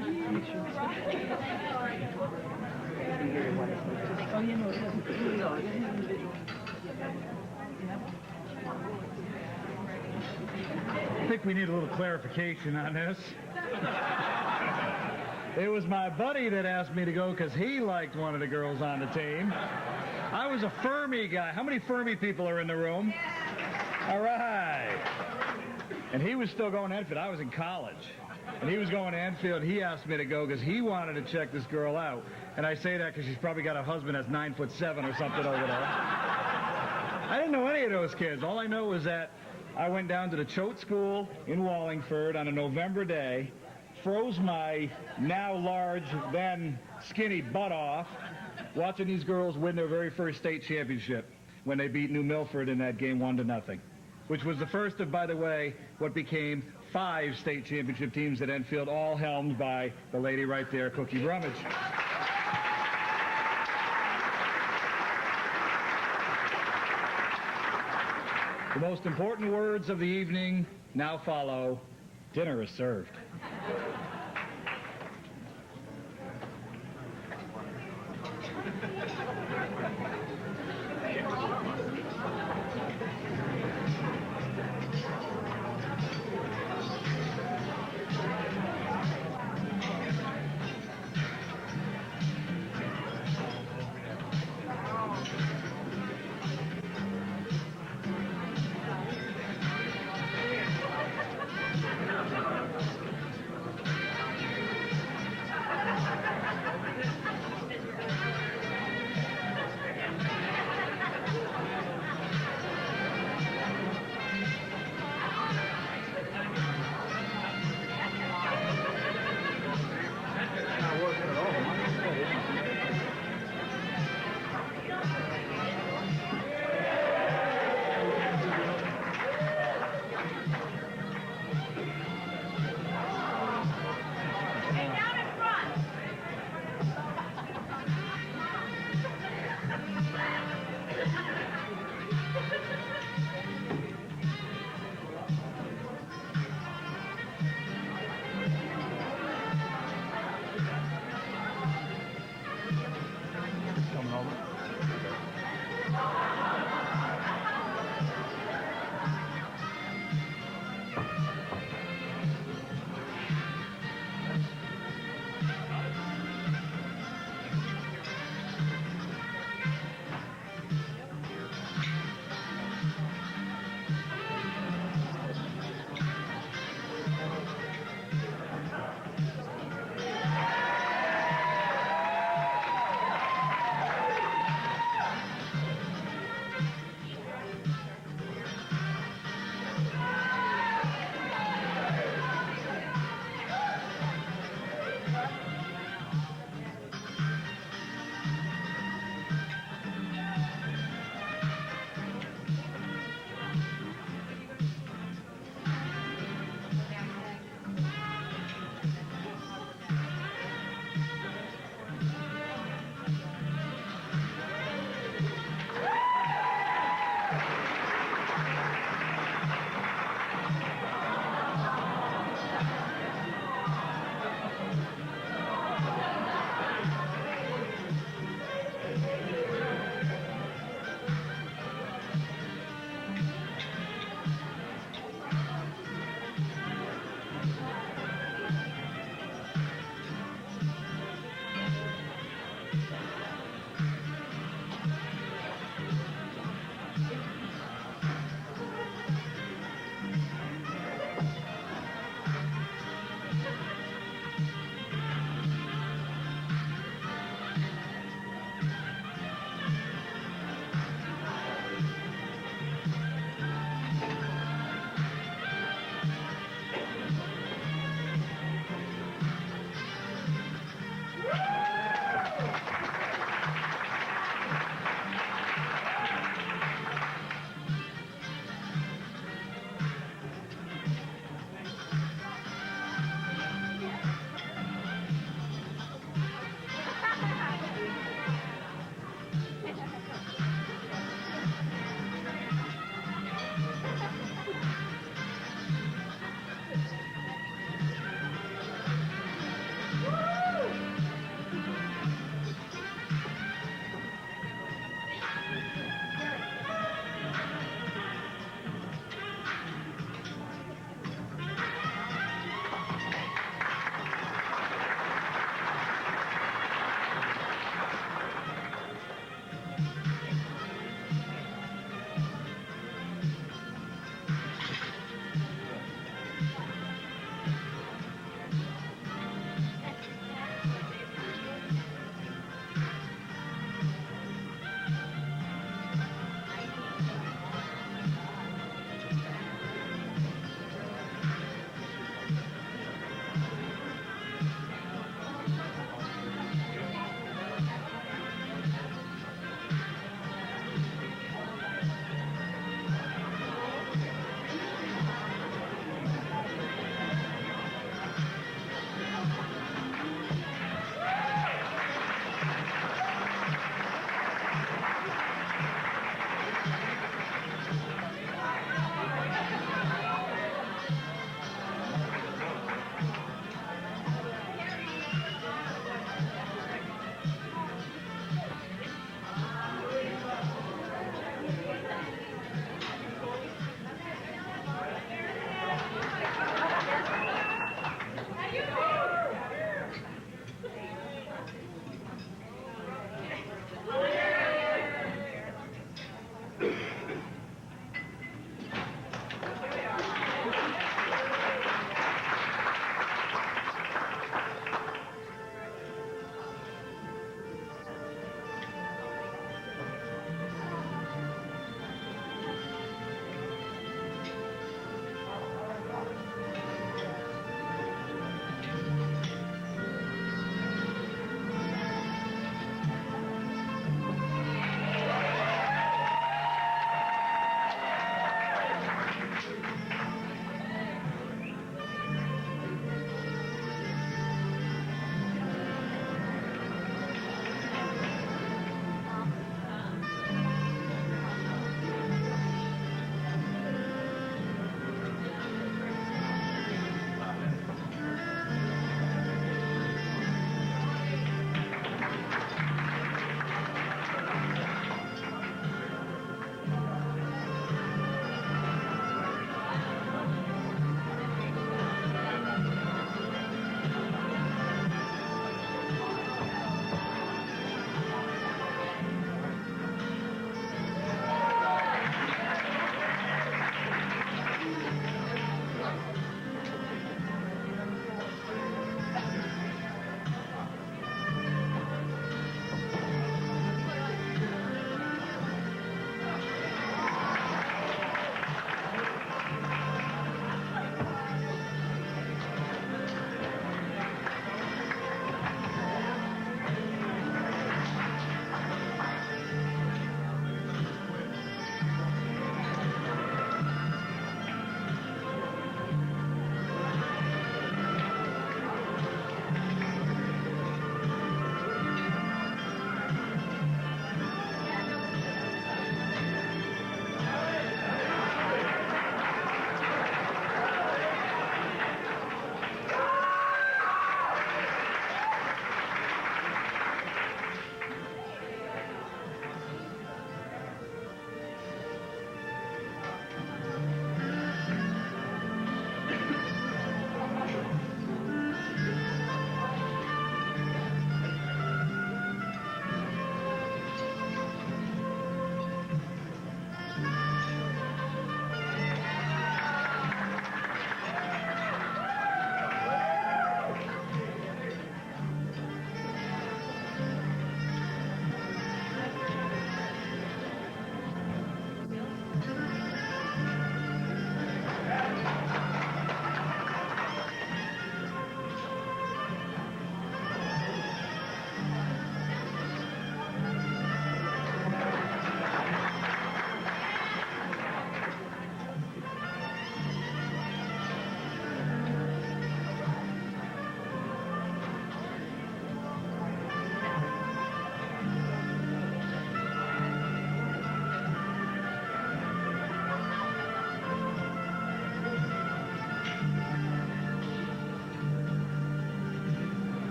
Speaker 2: I think we need a little clarification on this. It was my buddy that asked me to go because he liked one of the girls on the team. I was a Fermi guy. How many Fermi people are in the room? All right. And he was still going to Enfield. I was in college. And he was going to Enfield. He asked me to go because he wanted to check this girl out. And I say that because she's probably got a husband that's 9'7" or something over there. I didn't know any of those kids. All I know was that I went down to the Choate School in Wallingford on a November day, froze my now large, then skinny butt off, watching these girls win their very first state championship when they beat New Milford in that game 1-0, which was the first of, by the way, what became 5 state championship teams at Enfield, all helmed by the lady right there, Cookie Brummage. The most important words of the evening now follow. Dinner is served.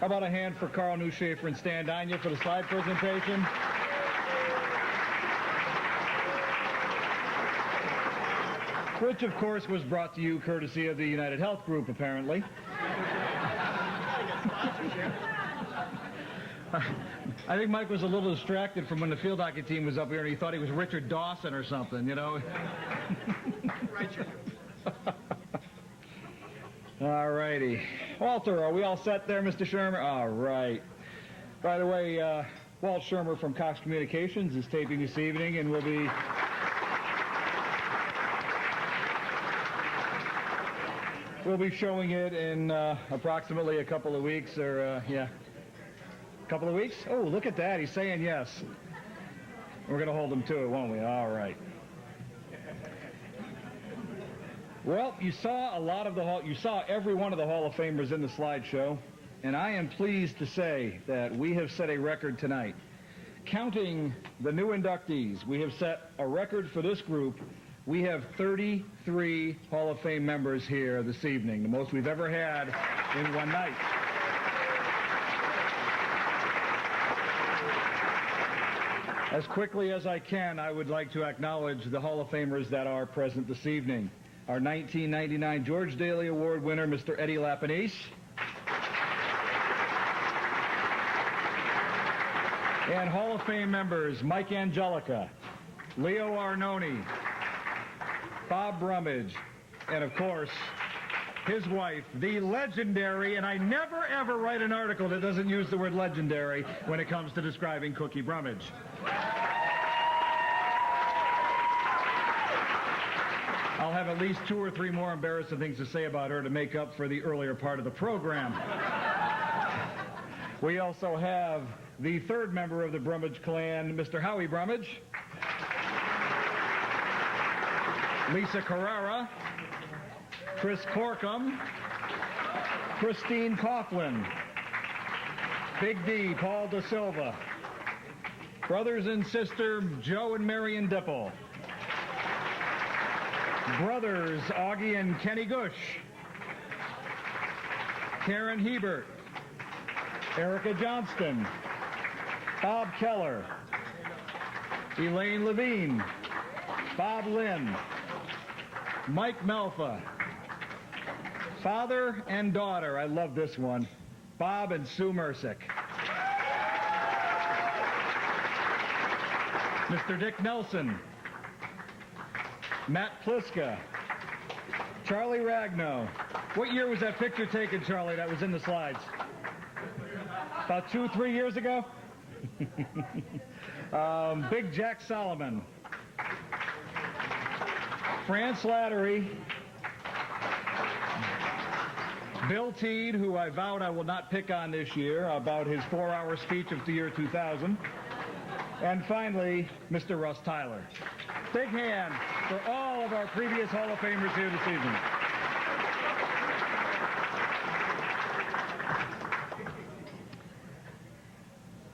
Speaker 2: How about a hand for Carl Newshafer and Stan Danya for the slide presentation? Which, of course, was brought to you courtesy of the United Health Group, apparently. I think Mike was a little distracted from when the field hockey team was up here and he thought he was Richard Dawson or something, you know? All righty. Walter, are we all set there, Mr. Shermer? All right. By the way, Walt Shermer from Cox Communications is taping this evening and will be... We'll be showing it in approximately a couple of weeks, or, yeah. A couple of weeks? Oh, look at that. He's saying yes. We're going to hold him to it, won't we? All right. Well, you saw every one of the Hall of Famers in the slideshow, and I am pleased to say that we have set a record tonight. Counting the new inductees, we have set a record for this group. We have 33 Hall of Fame members here this evening, the most we've ever had in one night. As quickly as I can, I would like to acknowledge the Hall of Famers that are present this evening. Our 1999 George Daly Award winner, Mr. Eddie Lapinese. And Hall of Fame members, Mike Angelica, Leo Arnone, Bob Brummage, and of course, his wife, the legendary, and I never ever write an article that doesn't use the word legendary when it comes to describing Cookie Brummage. I'll have at least 2 or 3 more embarrassing things to say about her to make up for the earlier part of the program. We also have the third member of the Brummage clan, Mr. Howie Brummage, Lisa Carrara, Chris Corkum, Christine Coughlin, Big D, Paul Da Silva, brothers and sister Joe and Marion Dipple, brothers Augie and Kenny Gush, Karen Hebert, Erica Johnston, Bob Keller, Elaine Levine, Bob Lynn, Mike Melfa, father and daughter, I love this one, Bob and Sue Mersick, Mr. Dick Nelson, Matt Pliska, Charlie Ragno. What year was that picture taken, Charlie, that was in the slides? About 2-3 years ago? Big Jack Solomon, France Lattery, Bill Teed, who I vowed I will not pick on this year about his 4-hour speech of the year 2000, and finally, Mr. Russ Tyler. Big hand for all of our previous Hall of Famers here this evening.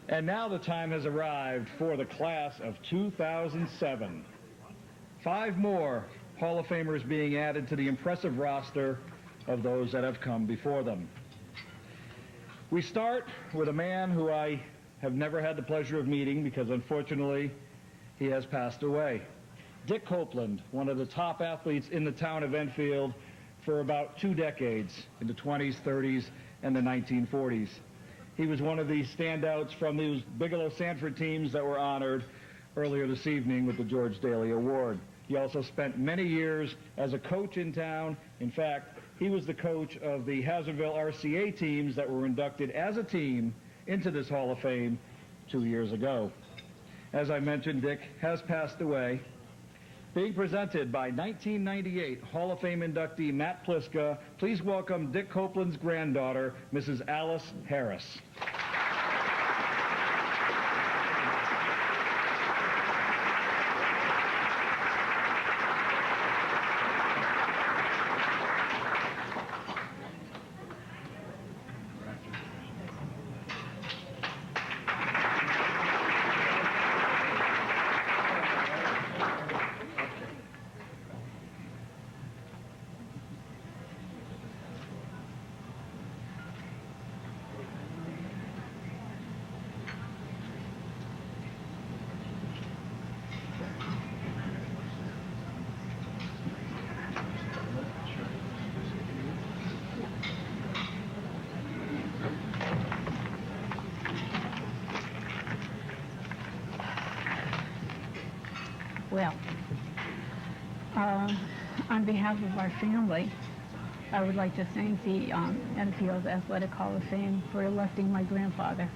Speaker 2: And now the time has arrived for the class of 2007. 5 more Hall of Famers being added to the impressive roster of those that have come before them. We start with a man who I have never had the pleasure of meeting because unfortunately he has passed away. Dick Copeland, one of the top athletes in the town of Enfield for about 2 decades, in the 20s, 30s, and the 1940s. He was one of the standouts from those Bigelow-Sanford teams that were honored earlier this evening with the George Daly Award. He also spent many years as a coach in town. In fact, he was the coach of the Hazardville RCA teams that were inducted as a team into this Hall of Fame 2 years ago. As I mentioned, Dick has passed away. Being presented by 1998 Hall of Fame inductee Matt Pliska, please welcome Dick Copeland's granddaughter, Mrs. Alice Harris.
Speaker 9: Well, on behalf of our family, I would like to thank the Enfield Athletic Hall of Fame for electing my grandfather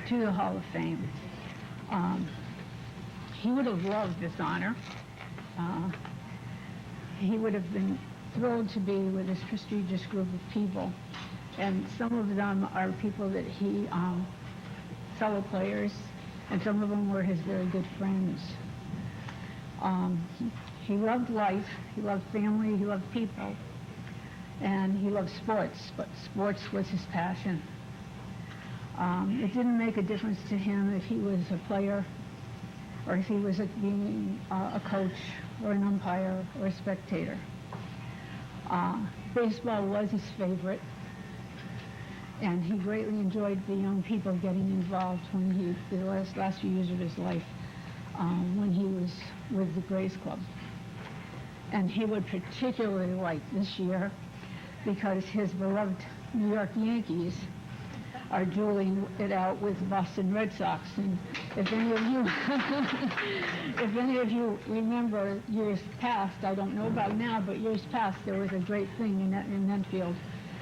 Speaker 9: to the Hall of Fame. He would have loved this honor. He would have been thrilled to be with this prestigious group of people. And some of them are people that he, fellow players, and some of them were his very good friends. He loved life, he loved family, he loved people, and he loved sports, but sports was his passion. It didn't make a difference to him if he was a player or if he was being a coach or an umpire or a spectator. Baseball was his favorite, and he greatly enjoyed the young people getting involved when the last few years of his life, when he was with the Grays Club. And he would particularly like this year because his beloved New York Yankees are dueling it out with Boston Red Sox. And if any of you remember years past, I don't know about now, but years past there was a great thing in Enfield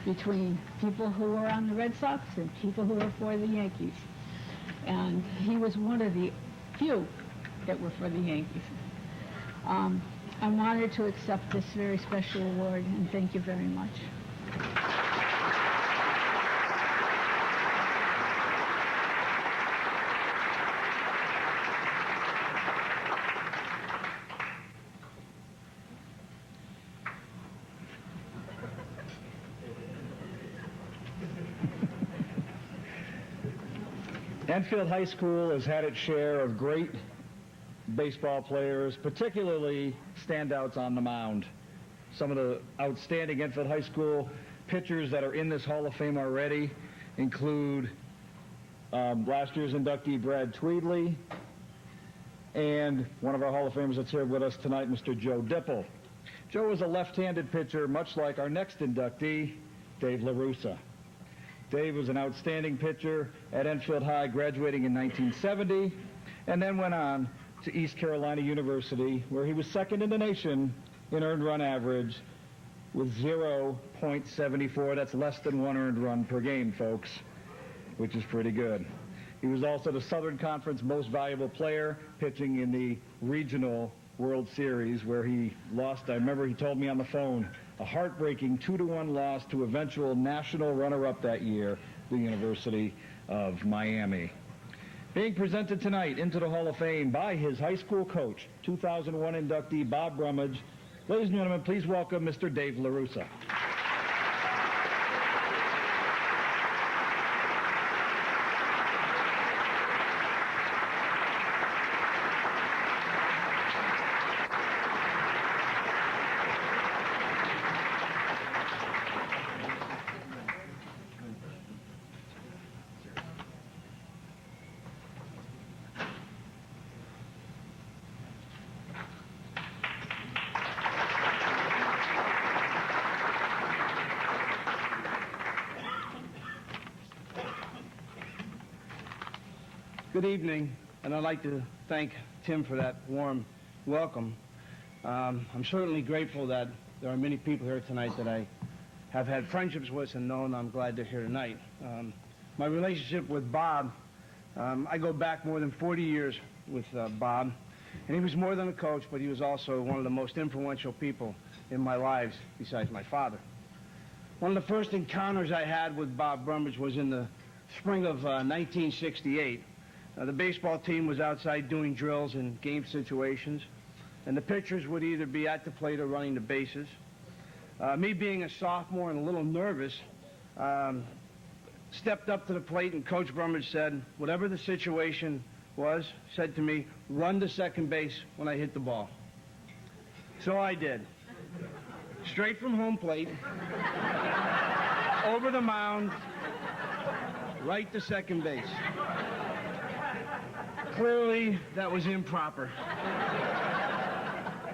Speaker 9: between people who were on the Red Sox and people who were for the Yankees. And he was one of the few that were for the Yankees. I'm honored to accept this very special award, and thank you very much.
Speaker 2: Enfield High School has had its share of great baseball players, particularly standouts on the mound. Some of the outstanding Enfield High School pitchers that are in this Hall of Fame already include last year's inductee Brad Tweedley and one of our Hall of Famers that's here with us tonight, Mr. Joe Dipple. Joe is a left-handed pitcher, much like our next inductee, Dave LaRussa. Dave was an outstanding pitcher at Enfield High, graduating in 1970, and then went on to East Carolina University, where he was second in the nation in earned run average with 0.74. That's less than one earned run per game, folks, which is pretty good. He was also the Southern Conference Most Valuable Player, pitching in the Regional World Series, where he lost, I remember he told me on the phone, a heartbreaking 2-1 loss to eventual national runner-up that year, the University of Miami. Being presented tonight into the Hall of Fame by his high school coach, 2001 inductee Bob Brummage. Ladies and gentlemen, please welcome Mr. Dave LaRussa.
Speaker 10: Good evening, and I'd like to thank Tim for that warm welcome. I'm certainly grateful that there are many people here tonight that I have had friendships with and known. I'm glad they're here tonight. My relationship with Bob, I go back more than 40 years with Bob, and he was more than a coach, but he was also one of the most influential people in my lives besides my father. One of the first encounters I had with Bob Brummage was in the spring of 1968. The baseball team was outside doing drills and game situations, and the pitchers would either be at the plate or running the bases. Me being a sophomore and a little nervous, stepped up to the plate, and Coach Brummage said, whatever the situation was, said to me, run to second base when I hit the ball. So I did. Straight from home plate, over the mound, right to second base. Clearly, that was improper.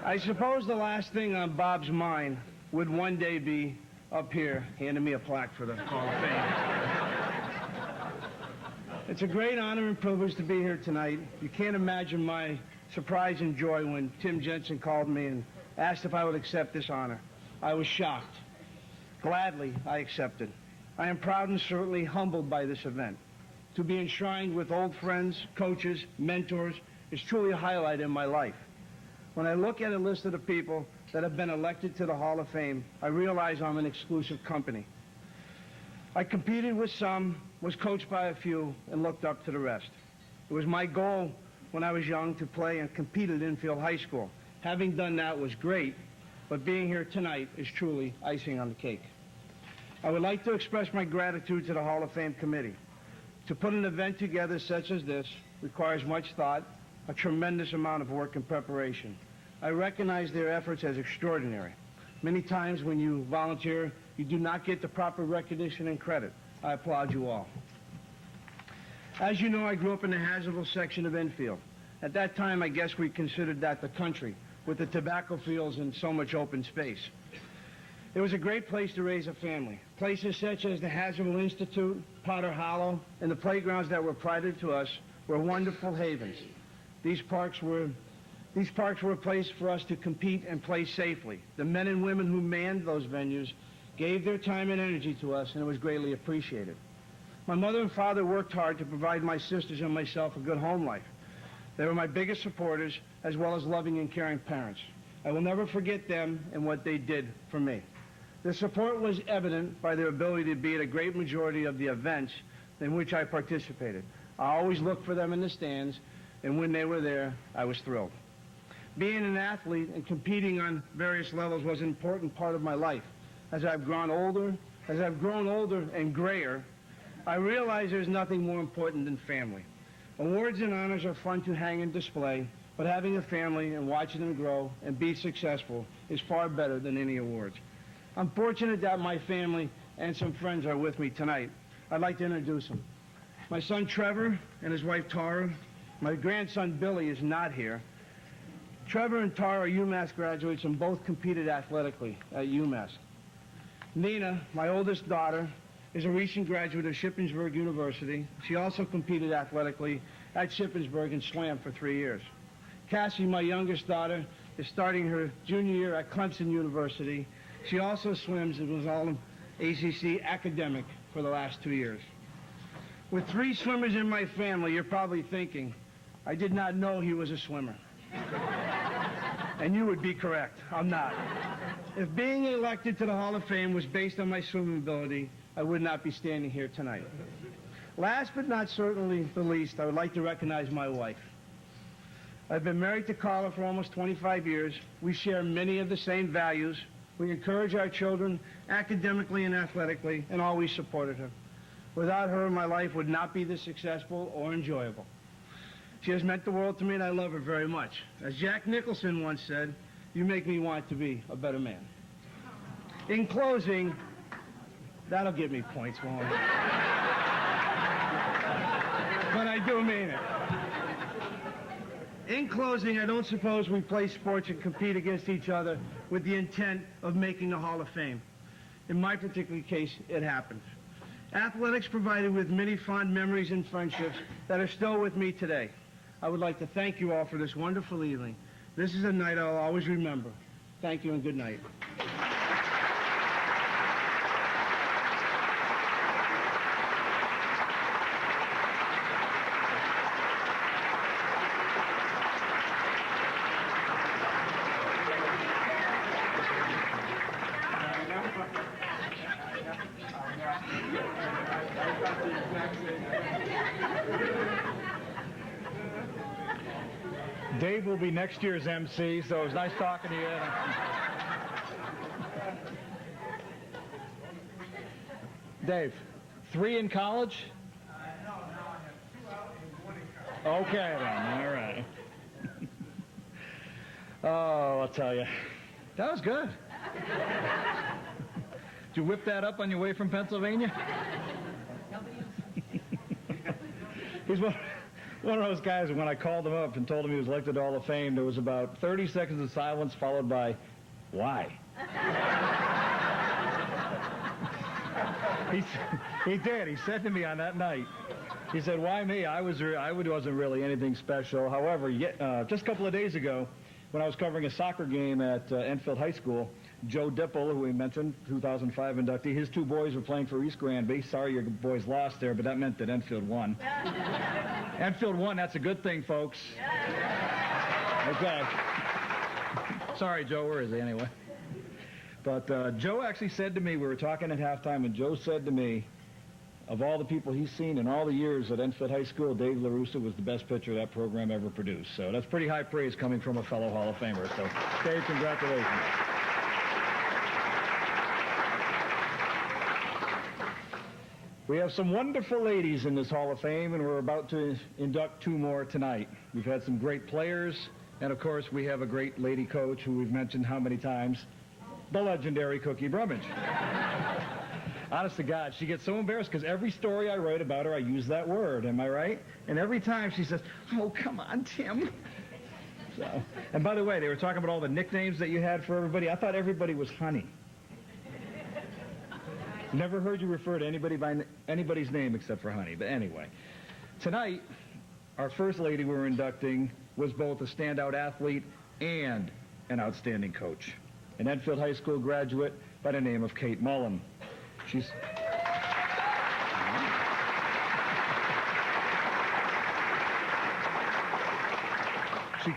Speaker 10: I suppose the last thing on Bob's mind would one day be up here handing me a plaque for the Hall of Fame. It's a great honor and privilege to be here tonight. You can't imagine my surprise and joy when Tim Jensen called me and asked if I would accept this honor. I was shocked. Gladly, I accepted. I am proud and certainly humbled by this event. To be enshrined with old friends, coaches, mentors is truly a highlight in my life. When I look at a list of the people that have been elected to the Hall of Fame, I realize I'm an exclusive company. I competed with some, was coached by a few, and looked up to the rest. It was my goal when I was young to play and compete at Enfield High School. Having done that was great, but being here tonight is truly icing on the cake. I would like to express my gratitude to the Hall of Fame committee. To put an event together such as this requires much thought, a tremendous amount of work and preparation. I recognize their efforts as extraordinary. Many times when you volunteer, you do not get the proper recognition and credit. I applaud you all. As you know, I grew up in the Hazardville section of Enfield. At that time, I guess we considered that the country, with the tobacco fields and so much open space. It was a great place to raise a family. Places such as the Hazardville Institute, Potter Hollow, and the playgrounds that were provided to us were wonderful havens. These parks were a place for us to compete and play safely. The men and women who manned those venues gave their time and energy to us, and it was greatly appreciated. My mother and father worked hard to provide my sisters and myself a good home life. They were my biggest supporters, as well as loving and caring parents. I will never forget them and what they did for me. Their support was evident by their ability to be at a great majority of the events in which I participated. I always looked for them in the stands, and when they were there, I was thrilled. Being an athlete and competing on various levels was an important part of my life. As I've grown older and grayer, I realize there's nothing more important than family. Awards and honors are fun to hang and display, but having a family and watching them grow and be successful is far better than any awards. I'm fortunate that my family and some friends are with me tonight. I'd like to introduce them. My son Trevor and his wife Tara. My grandson Billy is not here. Trevor and Tara are UMass graduates and both competed athletically at UMass. Nina, my oldest daughter, is a recent graduate of Shippensburg University. She also competed athletically at Shippensburg and swam for 3 years. Cassie, my youngest daughter, is starting her junior year at Clemson University. She also swims and was all ACC academic for the last 2 years. With 3 swimmers in my family, you're probably thinking, I did not know he was a swimmer. And you would be correct. I'm not. If being elected to the Hall of Fame was based on my swimming ability, I would not be standing here tonight. Last but not certainly the least, I would like to recognize my wife. I've been married to Carla for almost 25 years. We share many of the same values. We encourage our children academically and athletically, and always supported her. Without her, my life would not be this successful or enjoyable. She has meant the world to me, and I love her very much. As Jack Nicholson once said, you make me want to be a better man. In closing, that'll give me points, won't it? But I do mean it. In closing, I don't suppose we play sports and compete against each other with the intent of making the Hall of Fame. In my particular case, it happened. Athletics provided with many fond memories and friendships that are still with me today. I would like to thank you all for this wonderful evening. This is a night I'll always remember. Thank you and good night.
Speaker 2: Dave will be next year's MC, so it was nice talking to you. Dave, 3 in college?
Speaker 10: No, I have 2 out and 1 in college.
Speaker 2: Okay, then. All right. Oh, I'll tell you. That was good. Did you whip that up on your way from Pennsylvania? He's one of those guys that when I called him up and told him he was elected to Hall of Fame, there was about 30 seconds of silence followed by, why? He did. He said to me on that night, He said, why me? I wasn't really anything special. However, just a couple of days ago, when I was covering a soccer game at Enfield High School, Joe Dipple, who we mentioned, 2005 inductee, his two boys were playing for East Granby. Sorry your boys lost there, but that meant that Enfield won. Enfield won, that's a good thing, folks. Okay. Sorry, Joe, where is he anyway? But Joe actually said to me, we were talking at halftime, and Joe said to me, of all the people he's seen in all the years at Enfield High School, Dave LaRussa was the best pitcher that program ever produced. So that's pretty high praise coming from a fellow Hall of Famer. So, Dave, congratulations. We have some wonderful ladies in this Hall of Fame, and we're about to induct two more tonight. We've had some great players, and of course, we have a great lady coach who we've mentioned how many times, the legendary Cookie Brummage. Honest to God, she gets so embarrassed because every story I write about her, I use that word. Am I right? And every time she says, oh, come on, Tim. So, and by the way, they were talking about all the nicknames that you had for everybody. I thought everybody was Honey. Never heard you refer to anybody by anybody's name except for Honey. But anyway, tonight, our first lady we're inducting was both a standout athlete and an outstanding coach. An Enfield High School graduate by the name of Kate Mullen. She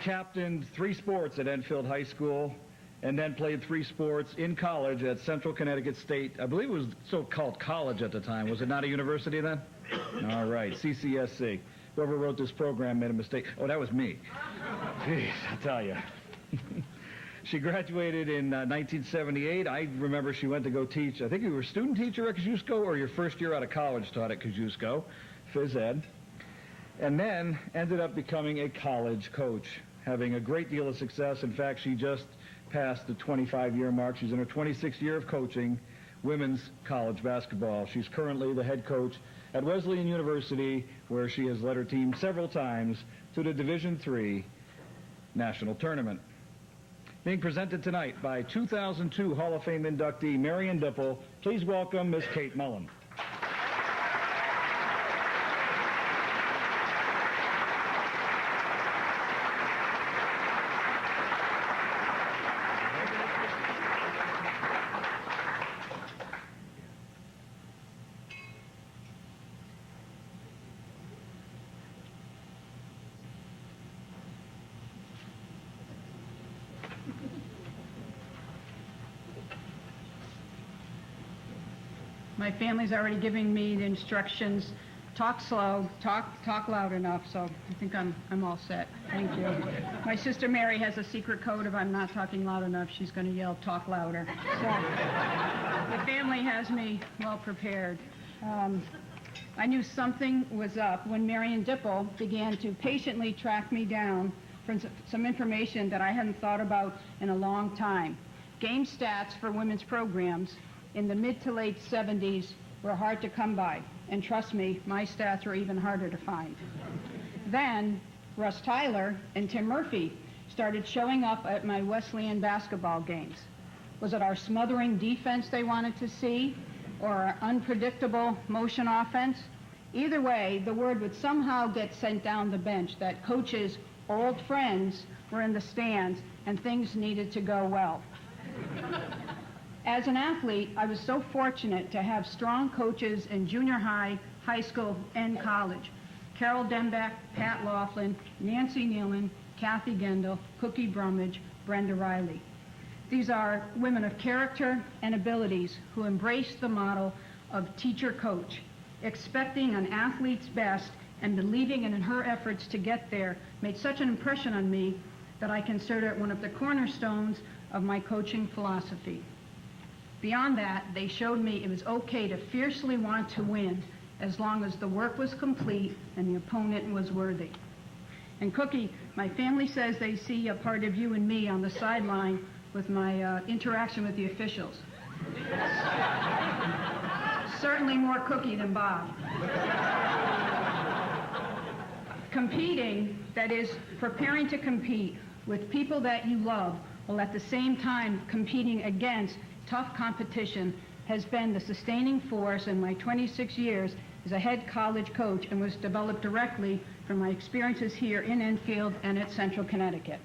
Speaker 2: captained 3 sports at Enfield High School and then played 3 sports in college at Central Connecticut State. I believe it was so-called college at the time. Was it not a university then? All right, CCSC. Whoever wrote this program made a mistake. Oh, that was me. Jeez, I tell you. She graduated in 1978. I remember she went to go teach. I think you were a student teacher at Kosciuszko, or your first year out of college taught at Kosciuszko, phys ed. And then ended up becoming a college coach, having a great deal of success. In fact, she just passed the 25-year mark. She's in her 26th year of coaching women's college basketball. She's currently the head coach at Wesleyan University, where she has led her team several times to the Division III national tournament. Being presented tonight by 2002 Hall of Fame inductee Marion Dipple, please welcome Miss Kate Mullen.
Speaker 11: My family's already giving me the instructions. Talk slow, talk loud enough, so I think I'm all set. Thank you. My sister Mary has a secret code. If I'm not talking loud enough, she's going to yell, talk louder. So the family has me well prepared. I knew something was up when Marion Dipple began to patiently track me down for some information that I hadn't thought about in a long time. Game stats for women's programs in the mid to late 70s were hard to come by. And trust me, my stats were even harder to find. Then Russ Tyler and Tim Murphy started showing up at my Wesleyan basketball games. Was it our smothering defense they wanted to see, or our unpredictable motion offense? Either way, the word would somehow get sent down the bench that coaches' old friends were in the stands and things needed to go well. As an athlete, I was so fortunate to have strong coaches in junior high, high school, and college. Carol Denbeck, Pat Laughlin, Nancy Nealon, Kathy Gendel, Cookie Brummage, Brenda Riley. These are women of character and abilities who embrace the model of teacher-coach, expecting an athlete's best and believing in her efforts to get there made such an impression on me that I consider it one of the cornerstones of my coaching philosophy. Beyond that, they showed me it was okay to fiercely want to win as long as the work was complete and the opponent was worthy. And Cookie, my family says they see a part of you and me on the sideline with my interaction with the officials. Certainly more Cookie than Bob. Competing, that is, preparing to compete with people that you love, while at the same time competing against tough competition, has been the sustaining force in my 26 years as a head college coach and was developed directly from my experiences here in Enfield and at Central Connecticut.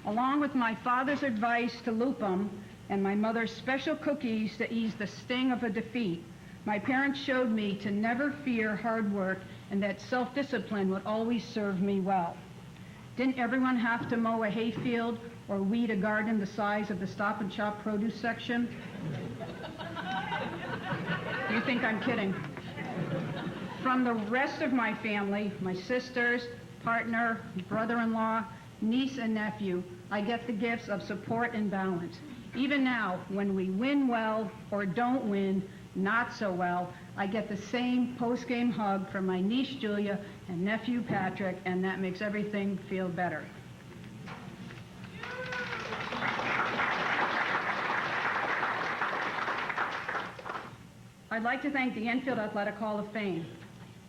Speaker 11: Along with my father's advice to loop 'em and my mother's special cookies to ease the sting of a defeat, my parents showed me to never fear hard work and that self-discipline would always serve me well. Didn't everyone have to mow a hayfield or weed a garden the size of the Stop and Shop produce section? You think I'm kidding. From the rest of my family, my sisters, partner, brother-in-law, niece and nephew, I get the gifts of support and balance. Even now, when we win well or don't win not so well, I get the same post-game hug from my niece Julia and nephew Patrick, and that makes everything feel better. I'd like to thank the Enfield Athletic Hall of Fame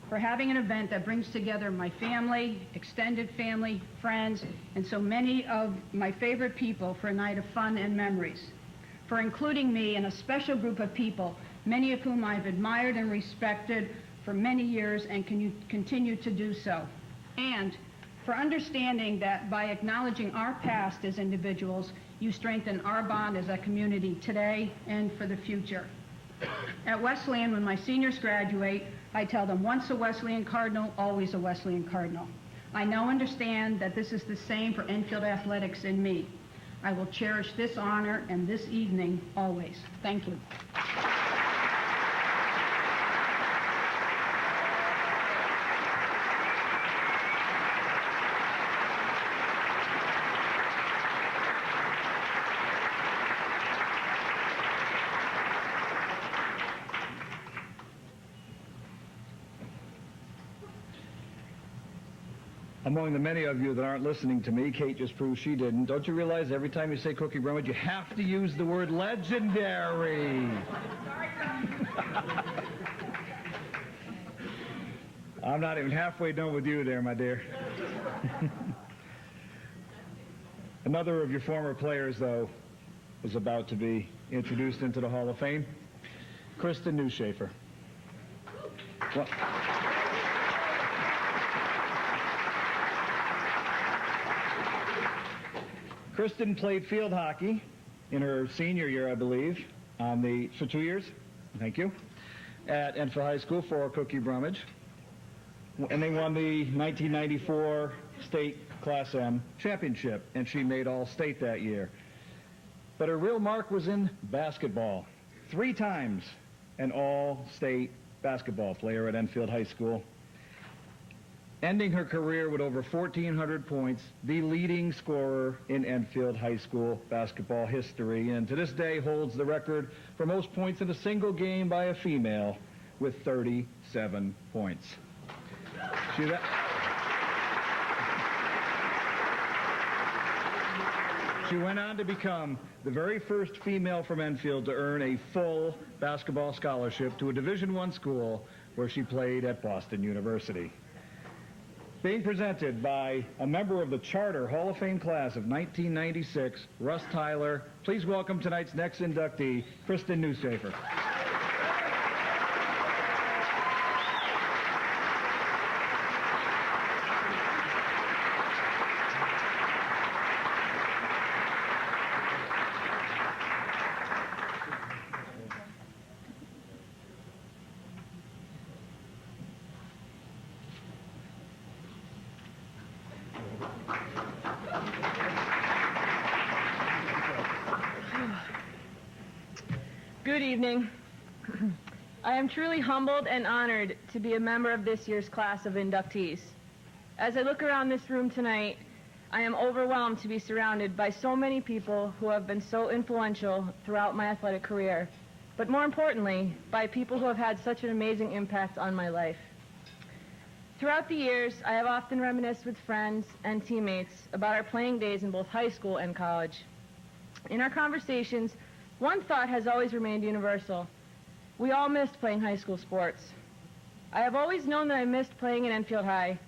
Speaker 11: for having an event that brings together my family, extended family, friends, and so many of my favorite people for a night of fun and memories, for including me in a special group of people, many of whom I've admired and respected for many years and continue to do so, and for understanding that by acknowledging our past as individuals, you strengthen our bond as a community today and for the future. At Wesleyan, when my seniors graduate, I tell them once a Wesleyan Cardinal, always a Wesleyan Cardinal. I now understand that this is the same for Enfield athletics and me. I will cherish this honor and this evening always. Thank you.
Speaker 2: Among the many of you that aren't listening to me, Kate just proved she didn't. Don't you realize every time you say Cookie Brummage, you have to use the word legendary? I'm not even halfway done with you there, my dear. Another of your former players, though, is about to be introduced into the Hall of Fame. Kristen Newshafer. Well, Kristen played field hockey in her senior year, I believe, for 2 years, thank you, at Enfield High School for Cookie Brummage. And they won the 1994 state Class M championship, and she made All-State that year. But her real mark was in basketball. 3 times an All-State basketball player at Enfield High School, ending her career with over 1,400 points, the leading scorer in Enfield High School basketball history, and to this day holds the record for most points in a single game by a female with 37 points. She went on to become the very first female from Enfield to earn a full basketball scholarship to a Division I school where she played at Boston University. Being presented by a member of the Charter Hall of Fame class of 1996, Russ Tyler. Please welcome tonight's next inductee, Kristen Newshafer.
Speaker 12: Good evening. I am truly humbled and honored to be a member of this year's class of inductees. As I look around this room tonight, I am overwhelmed to be surrounded by so many people who have been so influential throughout my athletic career, but more importantly, by people who have had such an amazing impact on my life. Throughout the years, I have often reminisced with friends and teammates about our playing days in both high school and college. In our conversations, one thought has always remained universal. We all missed playing high school sports. I have always known that I missed playing at Enfield High.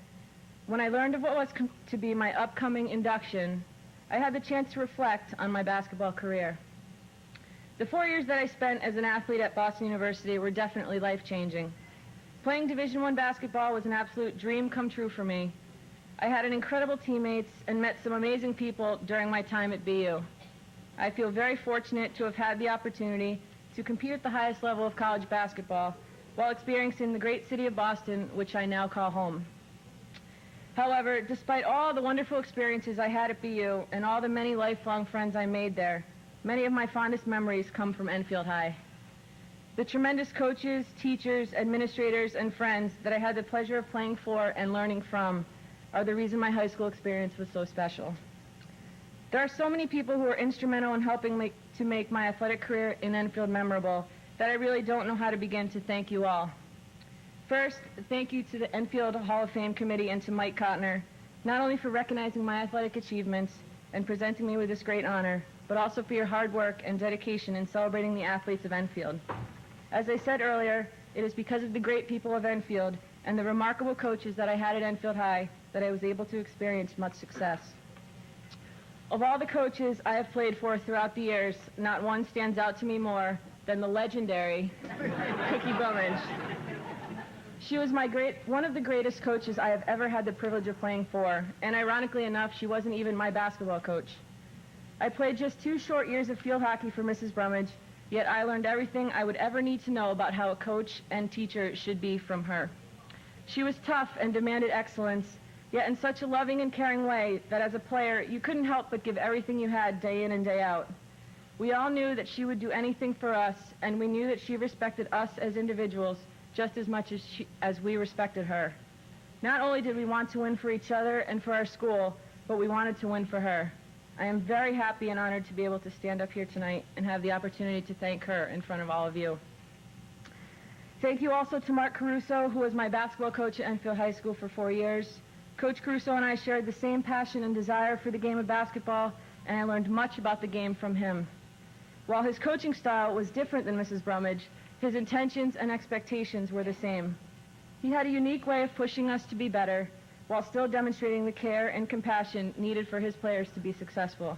Speaker 12: When I learned of what was to be my upcoming induction, I had the chance to reflect on my basketball career. The 4 years that I spent as an athlete at Boston University were definitely life-changing. Playing Division I basketball was an absolute dream come true for me. I had an incredible teammates and met some amazing people during my time at BU. I feel very fortunate to have had the opportunity to compete at the highest level of college basketball while experiencing the great city of Boston, which I now call home. However, despite all the wonderful experiences I had at BU and all the many lifelong friends I made there, many of my fondest memories come from Enfield High. The tremendous coaches, teachers, administrators, and friends that I had the pleasure of playing for and learning from are the reason my high school experience was so special. There are so many people who were instrumental in helping to make my athletic career in Enfield memorable that I really don't know how to begin to thank you all. First, thank you to the Enfield Hall of Fame Committee and to Mike Cotner, not only for recognizing my athletic achievements and presenting me with this great honor, but also for your hard work and dedication in celebrating the athletes of Enfield. As I said earlier, it is because of the great people of Enfield and the remarkable coaches that I had at Enfield High that I was able to experience much success. Of all the coaches I have played for throughout the years, not one stands out to me more than the legendary Cookie Brummage. She was one of the greatest coaches I have ever had the privilege of playing for, and ironically enough, she wasn't even my basketball coach. I played just 2 short years of field hockey for Mrs. Brummage, yet I learned everything I would ever need to know about how a coach and teacher should be from her. She was tough and demanded excellence, yet in such a loving and caring way that as a player, you couldn't help but give everything you had day in and day out. We all knew that she would do anything for us, and we knew that she respected us as individuals just as much as we respected her. Not only did we want to win for each other and for our school, but we wanted to win for her. I am very happy and honored to be able to stand up here tonight and have the opportunity to thank her in front of all of you. Thank you also to Mark Caruso, who was my basketball coach at Enfield High School for 4 years. Coach Caruso and I shared the same passion and desire for the game of basketball, and I learned much about the game from him. While his coaching style was different than Mrs. Brummage, his intentions and expectations were the same. He had a unique way of pushing us to be better, while still demonstrating the care and compassion needed for his players to be successful.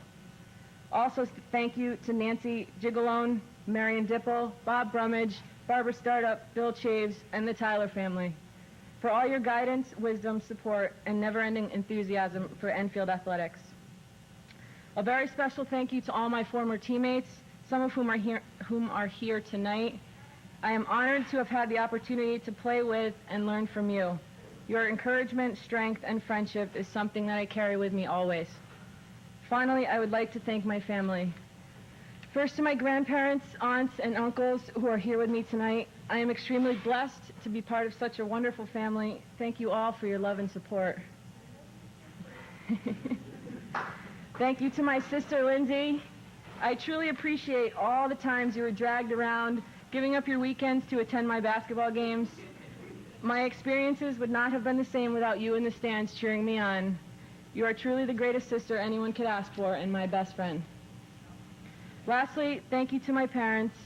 Speaker 12: Also, thank you to Nancy Gigalone, Marion Dipple, Bob Brummage, Barbara Startup, Bill Chaves, and the Tyler family for all your guidance, wisdom, support, and never-ending enthusiasm for Enfield athletics. A very special thank you to all my former teammates, some of whom are here tonight. I am honored to have had the opportunity to play with and learn from you. Your encouragement, strength, and friendship is something that I carry with me always. Finally, I would like to thank my family. First, to my grandparents, aunts, and uncles who are here with me tonight. I am extremely blessed to be part of such a wonderful family. Thank you all for your love and support. Thank you to my sister, Lindsay. I truly appreciate all the times you were dragged around, giving up your weekends to attend my basketball games. My experiences would not have been the same without you in the stands cheering me on. You are truly the greatest sister anyone could ask for and my best friend. Lastly, thank you to my parents.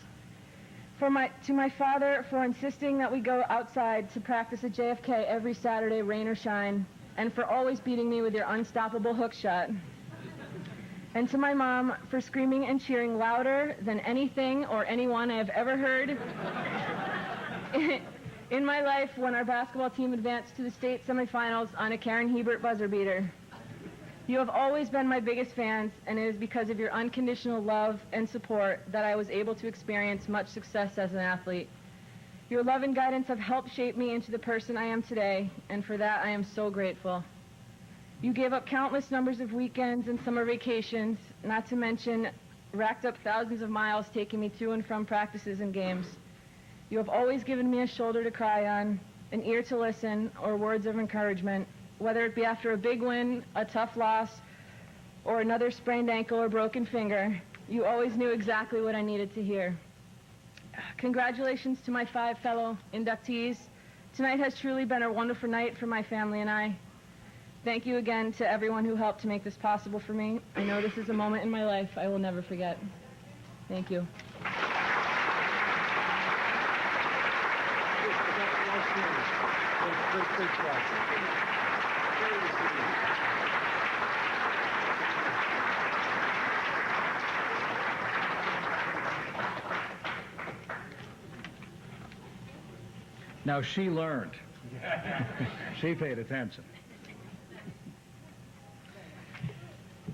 Speaker 12: To my father for insisting that we go outside to practice at JFK every Saturday, rain or shine, and for always beating me with your unstoppable hook shot. And to my mom for screaming and cheering louder than anything or anyone I have ever heard in my life when our basketball team advanced to the state semifinals on a Karen Hebert buzzer beater. You have always been my biggest fans, and it is because of your unconditional love and support that I was able to experience much success as an athlete. Your love and guidance have helped shape me into the person I am today, and for that I am so grateful. You gave up countless numbers of weekends and summer vacations, not to mention racked up thousands of miles taking me to and from practices and games. You have always given me a shoulder to cry on, an ear to listen, or words of encouragement, whether it be after a big win, a tough loss, or another sprained ankle or broken finger. You always knew exactly what I needed to hear. Congratulations to my 5 fellow inductees. Tonight has truly been a wonderful night for my family and I. Thank you again to everyone who helped to make this possible for me. I know this is a moment in my life I will never forget. Thank you.
Speaker 2: Now, she learned. She paid attention.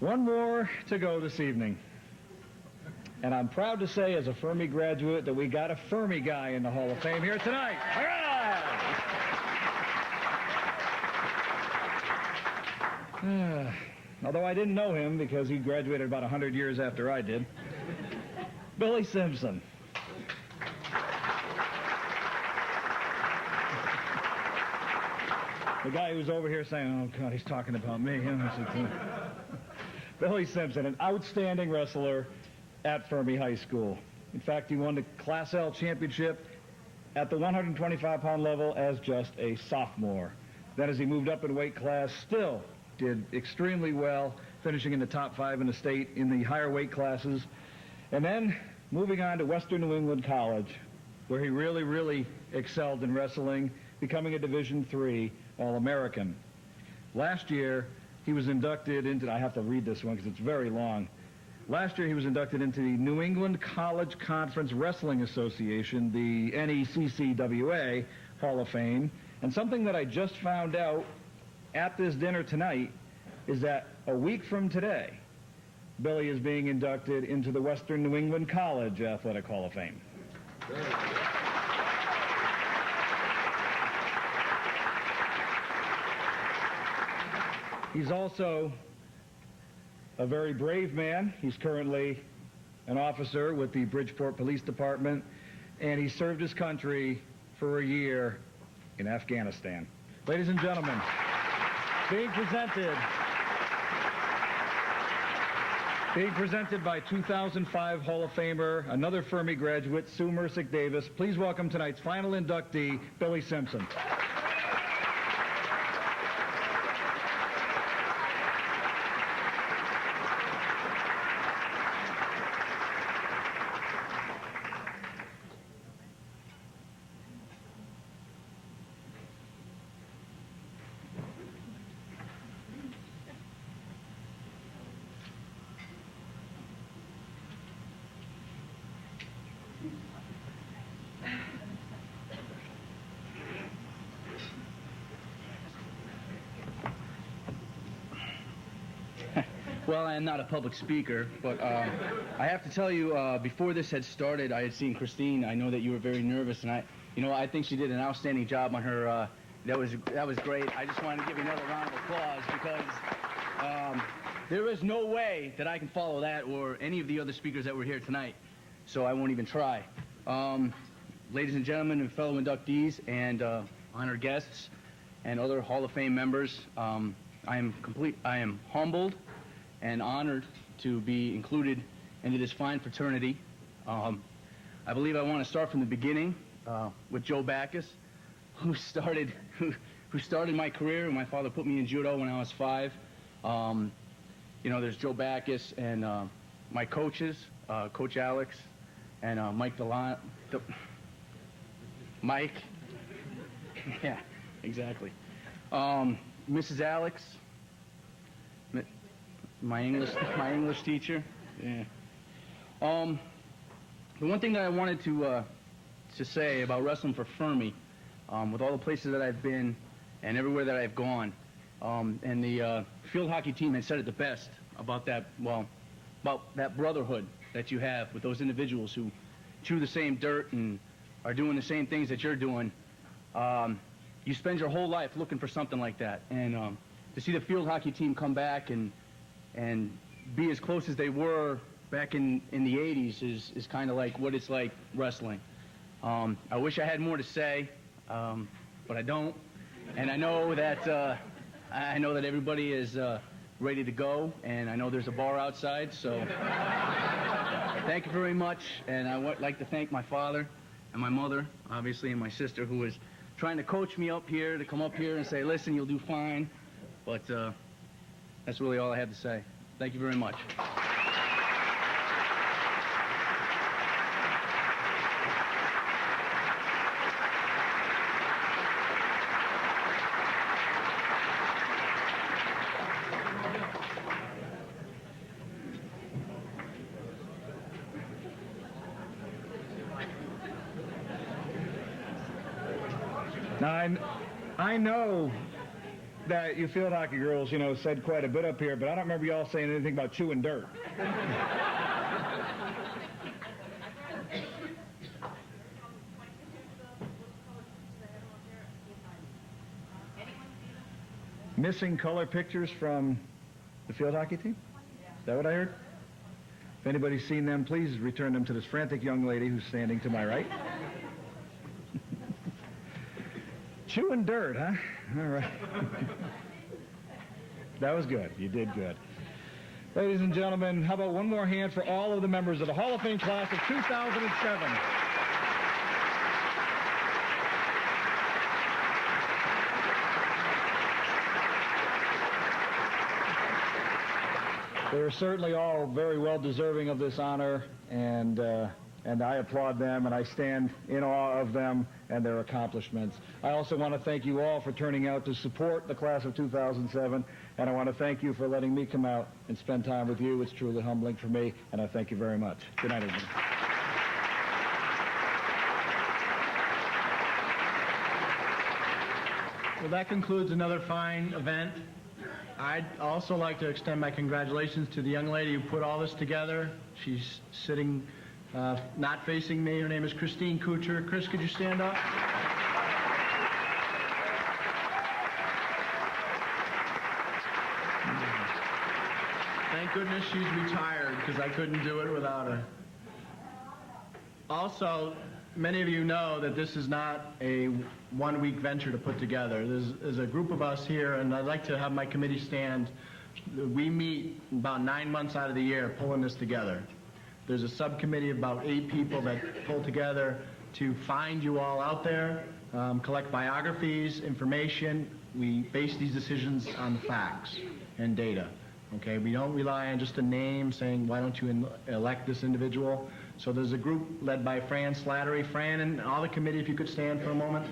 Speaker 2: One more to go this evening. And I'm proud to say, as a Fermi graduate, that we got a Fermi guy in the Hall of Fame here tonight. All right! Although I didn't know him because he graduated about 100 years after I did. Billy Simpson. The guy who's over here saying, oh, God, he's talking about me. Billy Simpson, an outstanding wrestler at Fermi High School. In fact, he won the Class L championship at the 125-pound level as just a sophomore. Then as he moved up in weight class, still did extremely well, finishing in the top 5 in the state in the higher weight classes. And then moving on to Western New England College, where he really, really excelled in wrestling, becoming a Division III All-American. Last year, he was inducted into, I have to read this one because it's very long. Last year, he was inducted into the New England College Conference Wrestling Association, the NECCWA Hall of Fame. And something that I just found out at this dinner tonight is that a week from today, Billy is being inducted into the Western New England College Athletic Hall of Fame. He's also a very brave man. He's currently an officer with the Bridgeport Police Department, and he served his country for a year in Afghanistan. Ladies and gentlemen, being presented by 2005 Hall of Famer, another Fermi graduate, Sue Mercick Davis. Please welcome tonight's final inductee, Billy Simpson.
Speaker 13: Well, I'm not a public speaker, but I have to tell you, before this had started, I had seen Christine. I know that you were very nervous, and I think she did an outstanding job on her. That was great. I just wanted to give you another round of applause because there is no way that I can follow that or any of the other speakers that were here tonight, so I won't even try. Ladies and gentlemen and fellow inductees and honored guests and other Hall of Fame members, I am humbled and honored to be included into this fine fraternity. I believe I want to start from the beginning with Joe Backus, who started my career. My father put me in judo when I was 5. There's Joe Backus and my coaches, Coach Alex and Mike DeLon. Mike. Yeah, exactly. Mrs. Alex. My English teacher. Yeah. The one thing that I wanted to say about wrestling for Fermi, with all the places that I've been and everywhere that I've gone, and the field hockey team had said it the best about that brotherhood that you have with those individuals who chew the same dirt and are doing the same things that you're doing. You spend your whole life looking for something like that, and to see the field hockey team come back and be as close as they were back in the 80s is kind of like what it's like wrestling. I wish I had more to say, but I don't. And I know that everybody is ready to go, and I know there's a bar outside, so thank you very much. And I would like to thank my father and my mother, obviously, and my sister, who was trying to coach me up here to come up here and say, listen, you'll do fine. But that's really all I have to say. Thank you very much.
Speaker 2: Now, I know that you field hockey girls, said quite a bit up here, but I don't remember y'all saying anything about chewing dirt. Missing color pictures from the field hockey team? Is that what I heard? If anybody's seen them, please return them to this frantic young lady who's standing to my right. Chewing dirt, huh? All right. That was good. You did good. Ladies and gentlemen, how about one more hand for all of the members of the Hall of Fame class of 2007. They are certainly all very well deserving of this honor, and I applaud them, and I stand in awe of them and their accomplishments. I also want to thank you all for turning out to support the class of 2007, and I want to thank you for letting me come out and spend time with you. It's truly humbling for me, and I thank you very much. Good night, everybody.
Speaker 1: Well, that concludes another fine event. I'd also like to extend my congratulations to the young lady who put all this together. She's sitting not facing me. Her name is Christine Kucher. Chris, could you stand up? Thank goodness she's retired, because I couldn't do it without her. Also, many of you know that this is not a one-week venture to put together. There's a group of us here, and I'd like to have my committee stand. We meet about 9 months out of the year pulling this together. There's a subcommittee of about 8 people that pull together to find you all out there, collect biographies, information. We base these decisions on facts and data. Okay, we don't rely on just a name saying, why don't you elect this individual? So there's a group led by Fran Slattery. Fran and all the committee, if you could stand for a moment.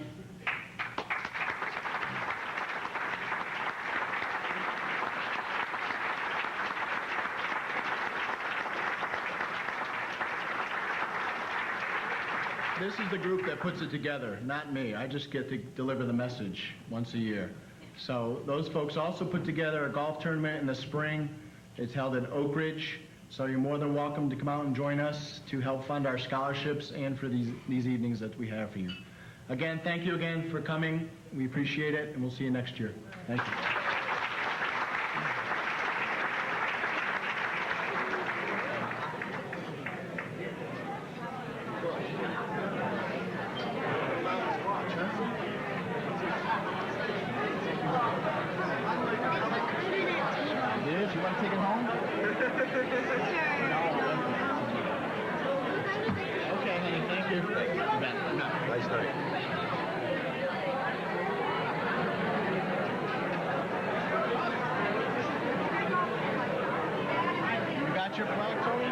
Speaker 1: This is the group that puts it together, not me. I just get to deliver the message once a year. So those folks also put together a golf tournament in the spring. It's held in Oak Ridge. So you're more than welcome to come out and join us to help fund our scholarships and for these evenings that we have for you. Again, thank you again for coming. We appreciate it, and we'll see you next year. Thank you. You want to take it home? Okay, honey, thank you. Nice night. You got your flag, Tony?